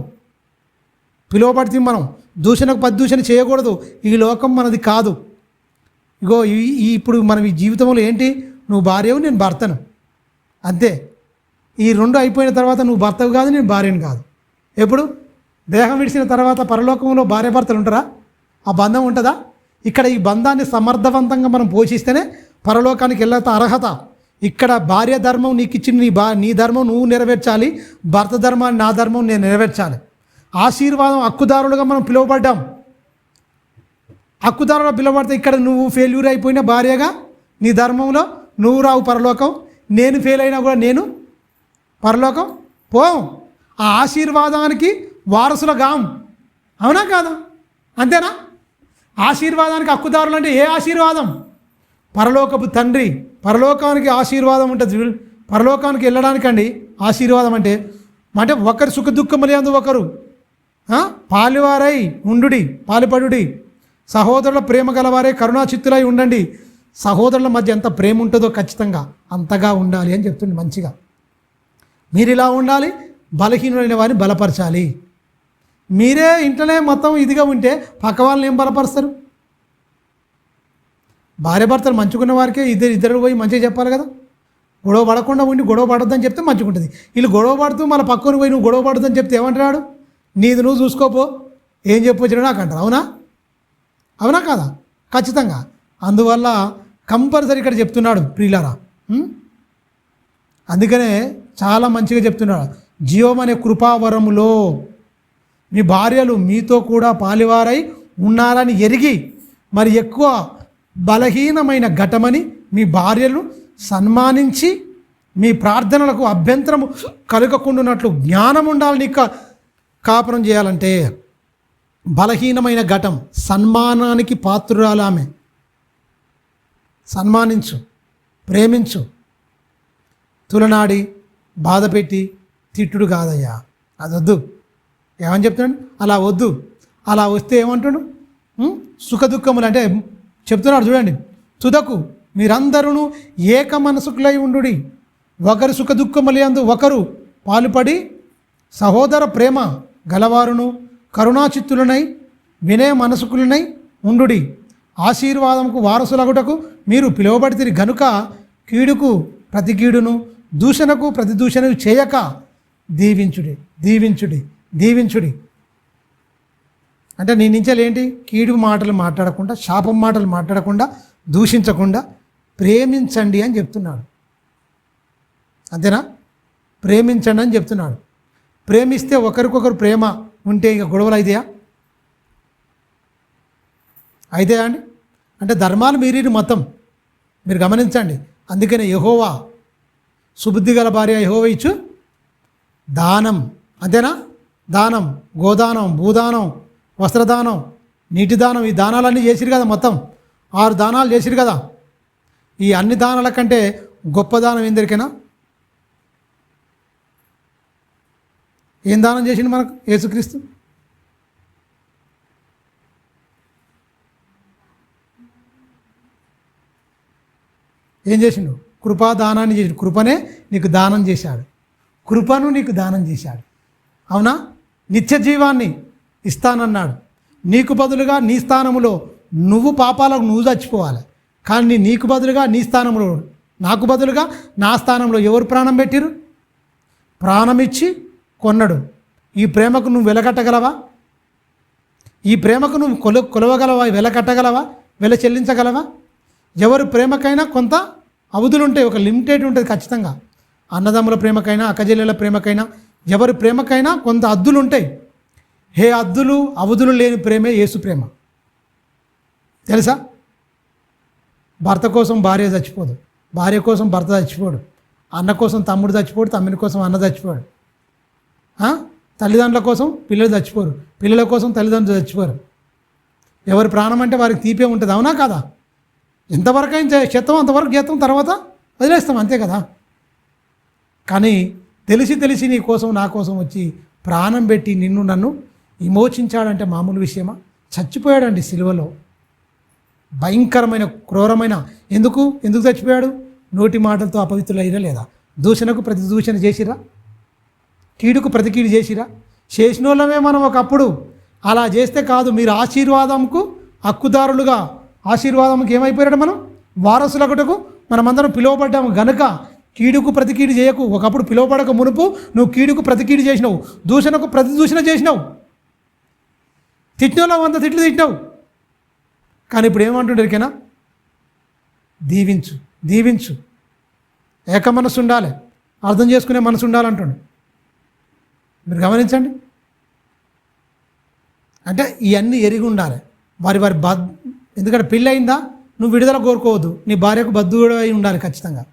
పిలువబడితే మనం దూషణకు ప్రతి దూషణ చేయకూడదు. ఈ లోకం మనది కాదు. ఇగో ఇప్పుడు మనం ఈ జీవితంలో ఏంటి, నువ్వు భార్యవు, నేను భర్తను, అంతే. ఈ రెండు అయిపోయిన తర్వాత నువ్వు భర్తవు కాదు, నేను భార్యను కాదు. ఎప్పుడు దేహం విడిచిన తర్వాత పరలోకంలో భార్యాభర్తలు ఉంటారా? ఆ బంధం ఉంటుందా? ఇక్కడ ఈ బంధాన్ని సమర్థవంతంగా మనం పోషిస్తేనే పరలోకానికి వెళ్ళత అర్హత. ఇక్కడ భార్య ధర్మం నీకు ఇచ్చిన నీ ధర్మం నువ్వు నెరవేర్చాలి, భర్త ధర్మాన్ని నా ధర్మం నేను నెరవేర్చాలి. ఆశీర్వాదం హక్కుదారులుగా మనం పిలువబడ్డాం. హక్కుదారులుగా పిలువబడితే ఇక్కడ నువ్వు ఫెయిల్యూర్ అయిపోయిన భార్యగా నీ ధర్మంలో నువ్వు రావు పరలోకం, నేను ఫెయిల్ అయినా కూడా నేను పరలోకం పోం. ఆ ఆశీర్వాదానికి వారసులుగాం. అవునా కాదా? అంతేనా? ఆశీర్వాదానికి హక్కుదారులు అంటే ఏ ఆశీర్వాదం? పరలోకపు తండ్రి, పరలోకానికి ఆశీర్వాదం ఉంటుంది. పరలోకానికి వెళ్ళడానికండి ఆశీర్వాదం అంటే ఒకరి సుఖ దుఃఖములందు ఒకరు పాలువారై ఉండుడి, పాలుపడుడి, సహోదరుల ప్రేమ గలవారే కరుణాచిత్తులై ఉండండి. సహోదరుల మధ్య ఎంత ప్రేమ ఉంటుందో ఖచ్చితంగా అంతగా ఉండాలి అని చెప్తుంది. మంచిగా మీరు ఇలా ఉండాలి, బలహీనులైన వారిని బలపరచాలి. మీరే ఇంట్లోనే మొత్తం ఇదిగా ఉంటే పక్క వాళ్ళని ఏం బలపరుస్తారు? భార్యాభర్తలు మంచుకున్న వారికే ఇద్దరు పోయి మంచిగా చెప్పాలి కదా. గొడవ పడకుండా ఉండి గొడవ పడొద్దని చెప్తే మంచిగా ఉంటుంది. వీళ్ళు గొడవ పడుతూ మళ్ళీ పక్కన పోయి నువ్వు గొడవ పడొద్దని చెప్తే ఏమంటున్నాడు? నీది నువ్వు చూసుకోపో, ఏం చెప్పొచ్చినా నాకు అంటారు. అవునా? అవునా కాదా? ఖచ్చితంగా. అందువల్ల కంపల్సరీ ఇక్కడ చెప్తున్నాడు ప్రియులారా. అందుకనే చాలా మంచిగా చెప్తున్నాడు. జీవం అనే కృపావరములో మీ భార్యలు మీతో కూడా పాలివారై ఉన్నారని ఎరిగి మరి ఎక్కువ బలహీనమైన ఘటమని మీ భార్యలు సన్మానించి మీ ప్రార్థనలకు అభ్యంతరము కలగకుండానట్లు జ్ఞానం ఉండాలి. నీకు కాపురం చేయాలంటే బలహీనమైన ఘటం, సన్మానానికి పాత్రురాలు ఆమె. సన్మానించు, ప్రేమించు, తులనాడి బాధపెట్టి తిట్టుడు కాదయ్యా, అది వద్దు. ఏమని చెప్తున్నాడు? అలా వద్దు. అలా వస్తే ఏమంటాడు? సుఖ దుఃఖములు అంటే చెప్తున్నాడు చూడండి. తుదకు మీరందరూ ఏక మనసుకులై ఉండుడి, ఒకరు సుఖ దుఃఖములందు ఒకరు పాలుపడి సహోదర ప్రేమ గలవారును కరుణాచిత్తులనై వినయ మనసుకులనై ఉండుడి. ఆశీర్వాదముకు వారసులగుటకు మీరు పిలువబడితిరి గనుక కీడుకు ప్రతి కీడును దూషణకు ప్రతి దూషణను చేయక దీవించుడి, దీవించుడి, దీవించుడి. అంటే నీ నుంచేలేంటి? కీడు మాటలు మాట్లాడకుండా, శాపం మాటలు మాట్లాడకుండా, దూషించకుండా ప్రేమించండి అని చెప్తున్నాడు. అంతేనా? ప్రేమించండి అని చెప్తున్నాడు. ప్రేమిస్తే ఒకరికొకరు ప్రేమ ఉంటే ఇక గొడవలు అయితాయా? అయితాయా అండి? అంటే ధర్మాలు మీరి మొత్తం మీరు గమనించండి. అందుకనే యెహోవా సుబుద్ధి గల భార్య యెహోవా ఇచ్చు దానం. అంతేనా? దానం, గోదానం, భూదానం, వస్త్రదానం, నీటి దానం, ఈ దానాలన్నీ చేసిరు కదా. మొత్తం 6 దానాలు చేసిరు కదా. ఈ అన్ని దానాల కంటే గొప్ప దానం ఎందరికైనా? ఏం దానం చేసిండు మనకు యేసుక్రీస్తు? ఏం చేసిండు? కృపాదానాన్ని చేసిండు. కృపనే నీకు దానం చేశాడు. కృపను నీకు దానం చేశాడు. అవునా? నిత్య జీవాన్ని ఇస్తానన్నాడు. నీకు బదులుగా నీ స్థానంలో నువ్వు పాపాలకు నువ్వు చచ్చిపోవాలి. కానీ నీకు బదులుగా నీ స్థానంలో, నాకు బదులుగా నా స్థానంలో ఎవరు ప్రాణం పెట్టిరు? ప్రాణం ఇచ్చి కొన్నాడు. ఈ ప్రేమకు నువ్వు వెలకట్టగలవా? ఈ ప్రేమకు నువ్వు కొలవగలవా? వెలకట్టగలవా? వెల చెల్లించగలవా? ఎవరి ప్రేమకైనా కొంత అవధులు ఉంటాయి, ఒక లిమిటెడ్ ఉంటుంది ఖచ్చితంగా. అన్నదమ్ముల ప్రేమకైనా, అక్కజెల్లెల ప్రేమకైనా, ఎవరి ప్రేమకైనా కొంత అద్దులు ఉంటాయి. హే అద్దులు అవధులు లేని ప్రేమే యేసు ప్రేమ. తెలుసా? భర్త కోసం భార్య చచ్చిపోదు, భార్య కోసం భర్త చచ్చిపోడు, అన్న కోసం తమ్ముడు చచ్చిపోడు, తమ్ముని కోసం అన్న చచ్చిపోడు, తల్లిదండ్రుల కోసం పిల్లలు చచ్చిపోరు, పిల్లల కోసం తల్లిదండ్రులు చచ్చిపోరు. ఎవరి ప్రాణం అంటే వారికి తీపే ఉంటుంది. అవునా కాదా? ఎంతవరకు అయినా చేస్తాం అంతవరకు చేస్తాం, తర్వాత వదిలేస్తాం, అంతే కదా. కానీ తెలిసి నీ కోసం నా కోసం వచ్చి ప్రాణం పెట్టి నిన్ను నన్ను విమోచించాడంటే మామూలు విషయమా? చచ్చిపోయాడండి సిలువలో. భయంకరమైన క్రూరమైన ఎందుకు చచ్చిపోయాడు? నోటి మాటలతో అపవిత్రులైనా లేదా? దూషణకు ప్రతి దూషణ చేసిరా? కీడుకు ప్రతి కీడు చేసిరా? చేసిన వాళ్ళమే మనం ఒకప్పుడు. అలా చేస్తే కాదు. మీరు ఆశీర్వాదంకు హక్కుదారులుగా, ఆశీర్వాదంకి ఏమైపోయాడు? మనం వారసులగుటకు మనమందరం పిలువబడ్డాము గనుక కీడుకు ప్రతి కీడు చేయకు. ఒకప్పుడు పిలువబడక మునుపు నువ్వు కీడుకు ప్రతి కీడు చేసినావు, దూషణకు ప్రతి దూషణ చేసినావు, తిట్టినలో 100 తిట్లు తిట్టినావు. కానీ ఇప్పుడు ఏమంటుండే ఎరికేనా? దీవించు, దీవించు, ఏక మనసు ఉండాలి, అర్థం చేసుకునే మనసు ఉండాలంటుండు. మీరు గమనించండి. అంటే ఇవన్నీ ఎరిగి ఉండాలి. వారి ఎందుకంటే పెళ్ళి అయిందా, నువ్వు విడుదల కోరుకోవద్దు, నీ భార్యకు బద్దుడు అయి ఉండాలి ఖచ్చితంగా.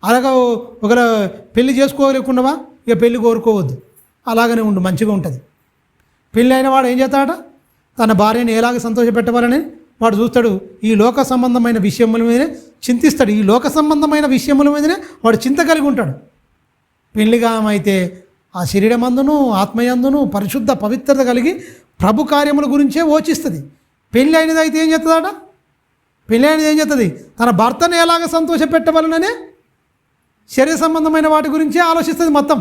అలాగా ఒకవేళ పెళ్లి చేసుకోలేకున్నావా, ఇక పెళ్ళి కోరుకోవద్దు, అలాగనే ఉండు, మంచిగా ఉంటుంది. పెళ్ళి అయిన వాడు ఏం చేస్తాడట, తన భార్యని ఎలాగ సంతోషపెట్టవాలని వాడు చూస్తాడు. ఈ లోక సంబంధమైన విషయముల మీదనే చింతిస్తాడు, ఈ లోక సంబంధమైన విషయముల మీదనే వాడు చింత కలిగి ఉంటాడు. పెళ్లిగా అయితే ఆ శరీరమందును ఆత్మయందును పరిశుద్ధ పవిత్రత కలిగి ప్రభు కార్యముల గురించే ఓచిస్తుంది. పెళ్ళి అయినది అయితే ఏం చేస్తుందట, పెళ్ళి అయినది ఏం చేస్తుంది, తన భర్తను ఎలాగ సంతోషపెట్టవాలననే శరీర సంబంధమైన వాటి గురించే ఆలోచిస్తుంది మొత్తం.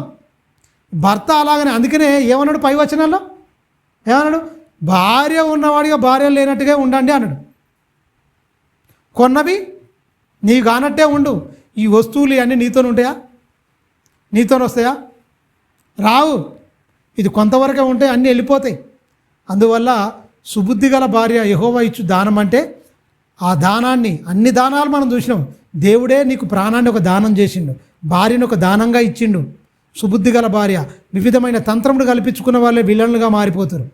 భర్త అలాగనే, అందుకనే ఏమన్నాడు పై వచనాల్లో, ఏమన్నాడు, భార్య ఉన్నవాడిగా భార్య లేనట్టుగా ఉండండి అన్నాడు. కొన్నవి నీ కానట్టే ఉండు. ఈ వస్తువులు అన్నీ నీతో ఉంటాయా, నీతో వస్తాయా? రావు. ఇది కొంతవరకే ఉంటాయి, అన్నీ వెళ్ళిపోతాయి. అందువల్ల సుబుద్ధి గల భార్య యెహోవా ఇచ్చు దానం అంటే ఆ దానాన్ని, అన్ని దానాలు మనం చూసినాం. దేవుడే నీకు ప్రాణాన్ని ఒక దానం చేసిండు, భార్యను ఒక దానంగా ఇచ్చిండు. సుబుద్ధి గల భార్య. వివిధమైన తంత్రములు కల్పించుకున్న వాళ్ళే విలన్లుగా మారిపోతారు.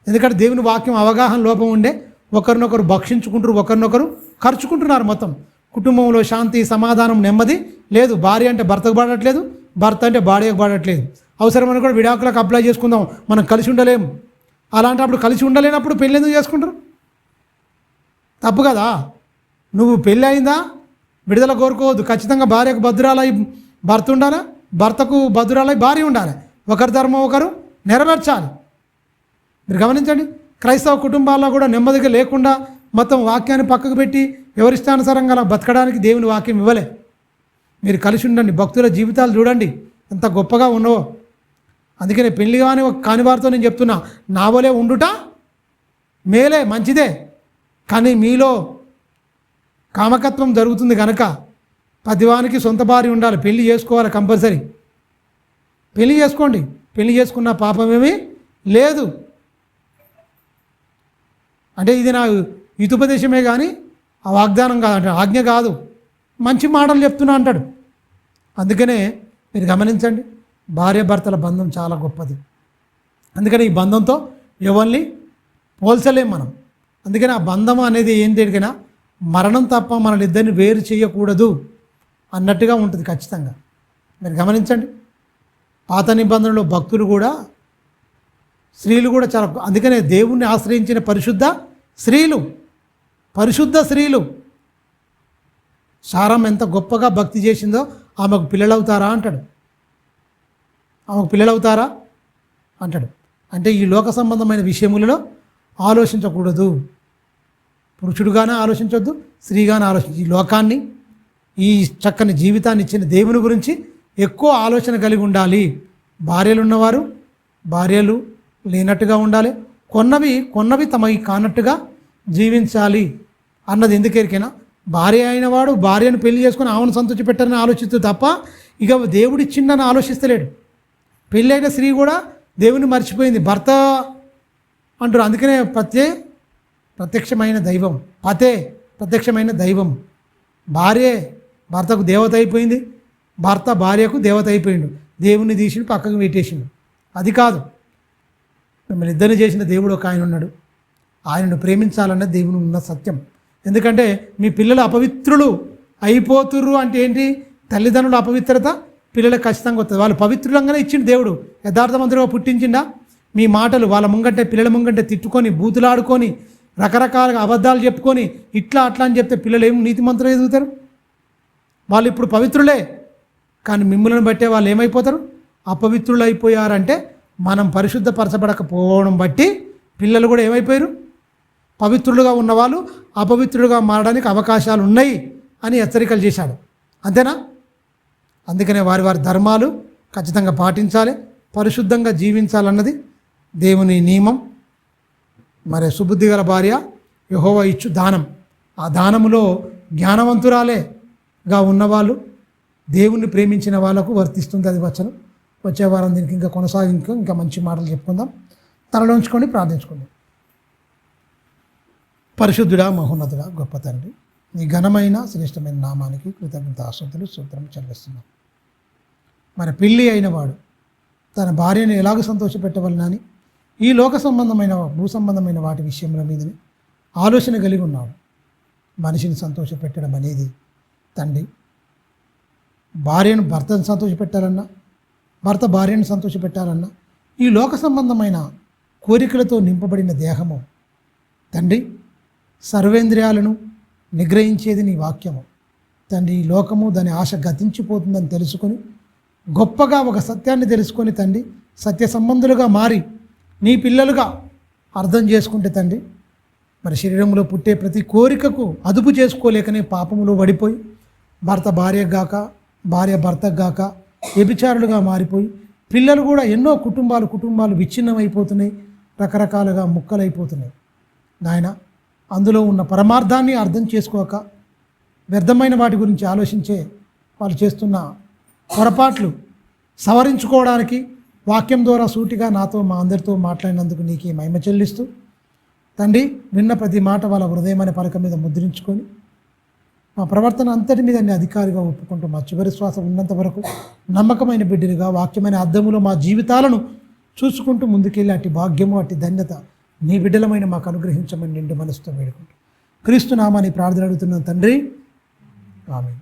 ఎందుకంటే దేవుని వాక్యం అవగాహన లోపం ఉండే ఒకరినొకరు భక్షించుకుంటారు, ఒకరినొకరు ఖర్చుకుంటున్నారు. మొత్తం కుటుంబంలో శాంతి సమాధానం నెమ్మది లేదు. భార్య అంటే భర్తకు పడట్లేదు, భర్త అంటే భార్యకు పడట్లేదు. అవసరమని కూడా విడాకులకు అప్లై చేసుకుందాం, మనం కలిసి ఉండలేము. అలాంటప్పుడు కలిసి ఉండలేనప్పుడు పెళ్ళి ఎందుకు చేసుకుంటారు? తప్పు కదా. నువ్వు పెళ్ళి అయిందా, విడుదల కోరుకోవద్దు. ఖచ్చితంగా భార్యకు భద్రాలై భర్త ఉండాలి, భర్తకు భద్రాలై భార్య ఉండాలి. ఒకరి ధర్మం ఒకరు నెరవేర్చాలి. మీరు గమనించండి, క్రైస్తవ కుటుంబాల్లో కూడా నెమ్మదిగా లేకుండా మొత్తం వాక్యాన్ని పక్కకు పెట్టి ఎవరిష్టానుసారంగా అలా బతకడానికి దేవుని వాక్యం ఇవ్వలే. మీరు కలిసి ఉండండి, భక్తుల జీవితాలు చూడండి ఎంత గొప్పగా ఉన్నవో. అందుకనే పెళ్లి కాని వారితో నేను చెప్తున్నా, నా వలే ఉండుట మేలే, మంచిదే. కానీ మీలో కామకత్వం జరుగుతుంది కనుక ప్రతివానికి సొంత భార్య ఉండాలి, పెళ్లి చేసుకోవాలి కంపల్సరీ. పెళ్లి చేసుకోండి, పెళ్లి చేసుకున్న పాపమేమీ లేదు. అంటే ఇది నా హితోపదేశమే కానీ ఆ వాగ్దానం కాదు, అంటే ఆజ్ఞ కాదు, మంచి మాటలు చెప్తున్నా అంటాడు. అందుకనే మీరు గమనించండి, భార్య భర్తల బంధం చాలా గొప్పది. అందుకని ఈ బంధంతో ఎవరిని పోల్చలేం మనం. అందుకని ఆ బంధం అనేది ఏంటి అడిగినా మరణం తప్ప మనలిద్దరిని వేరు చేయకూడదు అన్నట్టుగా ఉంటుంది ఖచ్చితంగా. మీరు గమనించండి, పాత నిబంధనలో భక్తులు కూడా, స్త్రీలు కూడా చాలా, అందుకనే దేవుణ్ణి ఆశ్రయించిన పరిశుద్ధ స్త్రీలు సారం ఎంత గొప్పగా భక్తి చేసిందో ఆమెకు పిల్లలవుతారా అంటాడు, ఆమెకు పిల్లలవుతారా అంటాడు. అంటే ఈ లోక సంబంధమైన విషయములలో ఆలోచించకూడదు. పురుషుడుగానే ఆలోచించొద్దు, స్త్రీగానే ఆలోచించు. ఈ లోకాన్ని, ఈ చక్కని జీవితాన్ని ఇచ్చిన దేవుని గురించి ఎక్కువ ఆలోచన కలిగి ఉండాలి. భార్యలు ఉన్నవారు భార్యలు లేనట్టుగా ఉండాలి, కొన్నవి తమకి కానట్టుగా జీవించాలి అన్నది ఎందుకెరికైనా. భార్య అయిన వాడు భార్యను పెళ్లి చేసుకుని ఆమెను సంతోషపెట్టాలని ఆలోచిస్తూ తప్ప ఇక దేవుడిచ్చిండని ఆలోచిస్తలేడు. పెళ్ళి అయిన స్త్రీ కూడా దేవుని మర్చిపోయింది, భర్త అంటారు. అందుకనే ప్రత్యక్షమైన దైవం, ప్రత్యక్షమైన దైవం. భార్యే భర్తకు దేవత అయిపోయింది, భర్త భార్యకు దేవత అయిపోయిండు. దేవుణ్ణి తీసి పక్కకు పెట్టేసిండు. అది కాదు, మిమ్మల్ని ఇద్దరిని చేసిన దేవుడు ఒక ఆయన ఉన్నాడు, ఆయనను ప్రేమించాలన్నది దేవుని ఉన్న సత్యం. ఎందుకంటే మీ పిల్లలు అపవిత్రులు అయిపోతుర్రు అంటే ఏంటి, తల్లిదండ్రుల అపవిత్రత పిల్లలకు ఖచ్చితంగా వస్తుంది. వాళ్ళు పవిత్రులంగానే ఇచ్చిండు దేవుడు, యథార్థవంతులుగా పుట్టించిండా. మీ మాటలు వాళ్ళ ముంగంటే, పిల్లల ముంగంటే తిట్టుకొని బూతులాడుకొని రకరకాలుగా అబద్ధాలు చెప్పుకొని ఇట్లా అట్లా అని చెప్తే పిల్లలు ఏం నీతిమంతులు ఎదుగుతారు? వాళ్ళు ఇప్పుడు పవిత్రులే, కానీ మిమ్మల్ని బట్టే వాళ్ళు ఏమైపోతారు, అపవిత్రులు అయిపోయారంటే మనం పరిశుద్ధపరచబడకపోవడం బట్టి పిల్లలు కూడా ఏమైపోయారు, పవిత్రులుగా ఉన్నవాళ్ళు అపవిత్రులుగా మారడానికి అవకాశాలు ఉన్నాయి అని హెచ్చరికలు చేశాడు. అంతేనా? అందుకనే వారి ధర్మాలు ఖచ్చితంగా పాటించాలి, పరిశుద్ధంగా జీవించాలన్నది దేవుని నియమం. మరి సుబుద్ధి గల భార్య యెహోవా ఇచ్చు దానం. ఆ దానములో జ్ఞానవంతురాలేగా ఉన్నవాళ్ళు, దేవుణ్ణి ప్రేమించిన వాళ్ళకు వర్తిస్తుంది అది వచనం. వచ్చే వారం దీనికి ఇంకా కొనసాగింపు ఇంకా మంచి మాటలు చెప్పుకుందాం. తలలోంచుకొని ప్రార్థించుకుందాం. పరిశుద్ధుడా, మహోన్నతుడా, గొప్ప తండ్రి, నీ ఘనమైన శ్రేష్టమైన నామానికి కృతజ్ఞతాస్తుతులు స్తోత్రం చెల్లిస్తున్నాం. మరి పెళ్ళి అయిన వాడు తన భార్యను ఎలాగో సంతోషపెట్టవలనని ఈ లోక సంబంధమైన భూ సంబంధమైన వాటి విషయంలో మీదని ఆలోచన కలిగి ఉన్నాడు. మనిషిని సంతోషపెట్టడం అనేది తండ్రి, భార్యను భర్తను సంతోషపెట్టాలన్నా, భర్త భార్యను సంతోషపెట్టాలన్నా ఈ లోక సంబంధమైన కోరికలతో నింపబడిన దేహము తండ్రి, సర్వేంద్రియాలను నిగ్రహించేది నీ వాక్యము తండ్రి. ఈ లోకము దాని ఆశ గతించిపోతుందని తెలుసుకొని గొప్పగా ఒక సత్యాన్ని తెలుసుకొని తండ్రి, సత్య సంబంధులుగా మారి నీ పిల్లలుగా అర్థం చేసుకుంటే తండ్రి, మరి శరీరంలో పుట్టే ప్రతి కోరికకు అదుపు చేసుకోలేకనే పాపములో పడిపోయి భర్త భార్యకు గాక, భార్య భర్తకు గాక వ్యభిచారులుగా మారిపోయి పిల్లలు కూడా ఎన్నో కుటుంబాలు విచ్ఛిన్నమైపోతున్నాయి, రకరకాలుగా ముక్కలైపోతున్నాయి. నాయన, అందులో ఉన్న పరమార్థాన్ని అర్థం చేసుకోక వ్యర్థమైన వాటి గురించి ఆలోచించే వాళ్ళు చేస్తున్న పొరపాట్లు సవరించుకోవడానికి వాక్యం ద్వారా సూటిగా నాతో మా అందరితో మాట్లాడినందుకు నీకు మహిమ చెల్లిస్తూ తండ్రి, విన్న ప్రతి మాట వాళ్ళ హృదయం అనే పలక మీద ముద్రించుకొని మా ప్రవర్తన అంతటి మీద నీ అధికారిగా ఒప్పుకుంటూ మా చివరి శ్వాస ఉన్నంత వరకు నమ్మకమైన బిడ్డలుగా వాక్యమైన అద్దములో మా జీవితాలను చూసుకుంటూ ముందుకెళ్ళి అట్టి భాగ్యము అట్టి ధన్యత నీ బిడ్డలమైన మాకు అనుగ్రహించమని నిండు మనసుతో వేడుకుంటూ క్రీస్తు నామాన్ని ప్రార్థన అడుగుతున్నాను తండ్రి, ఆమేన్.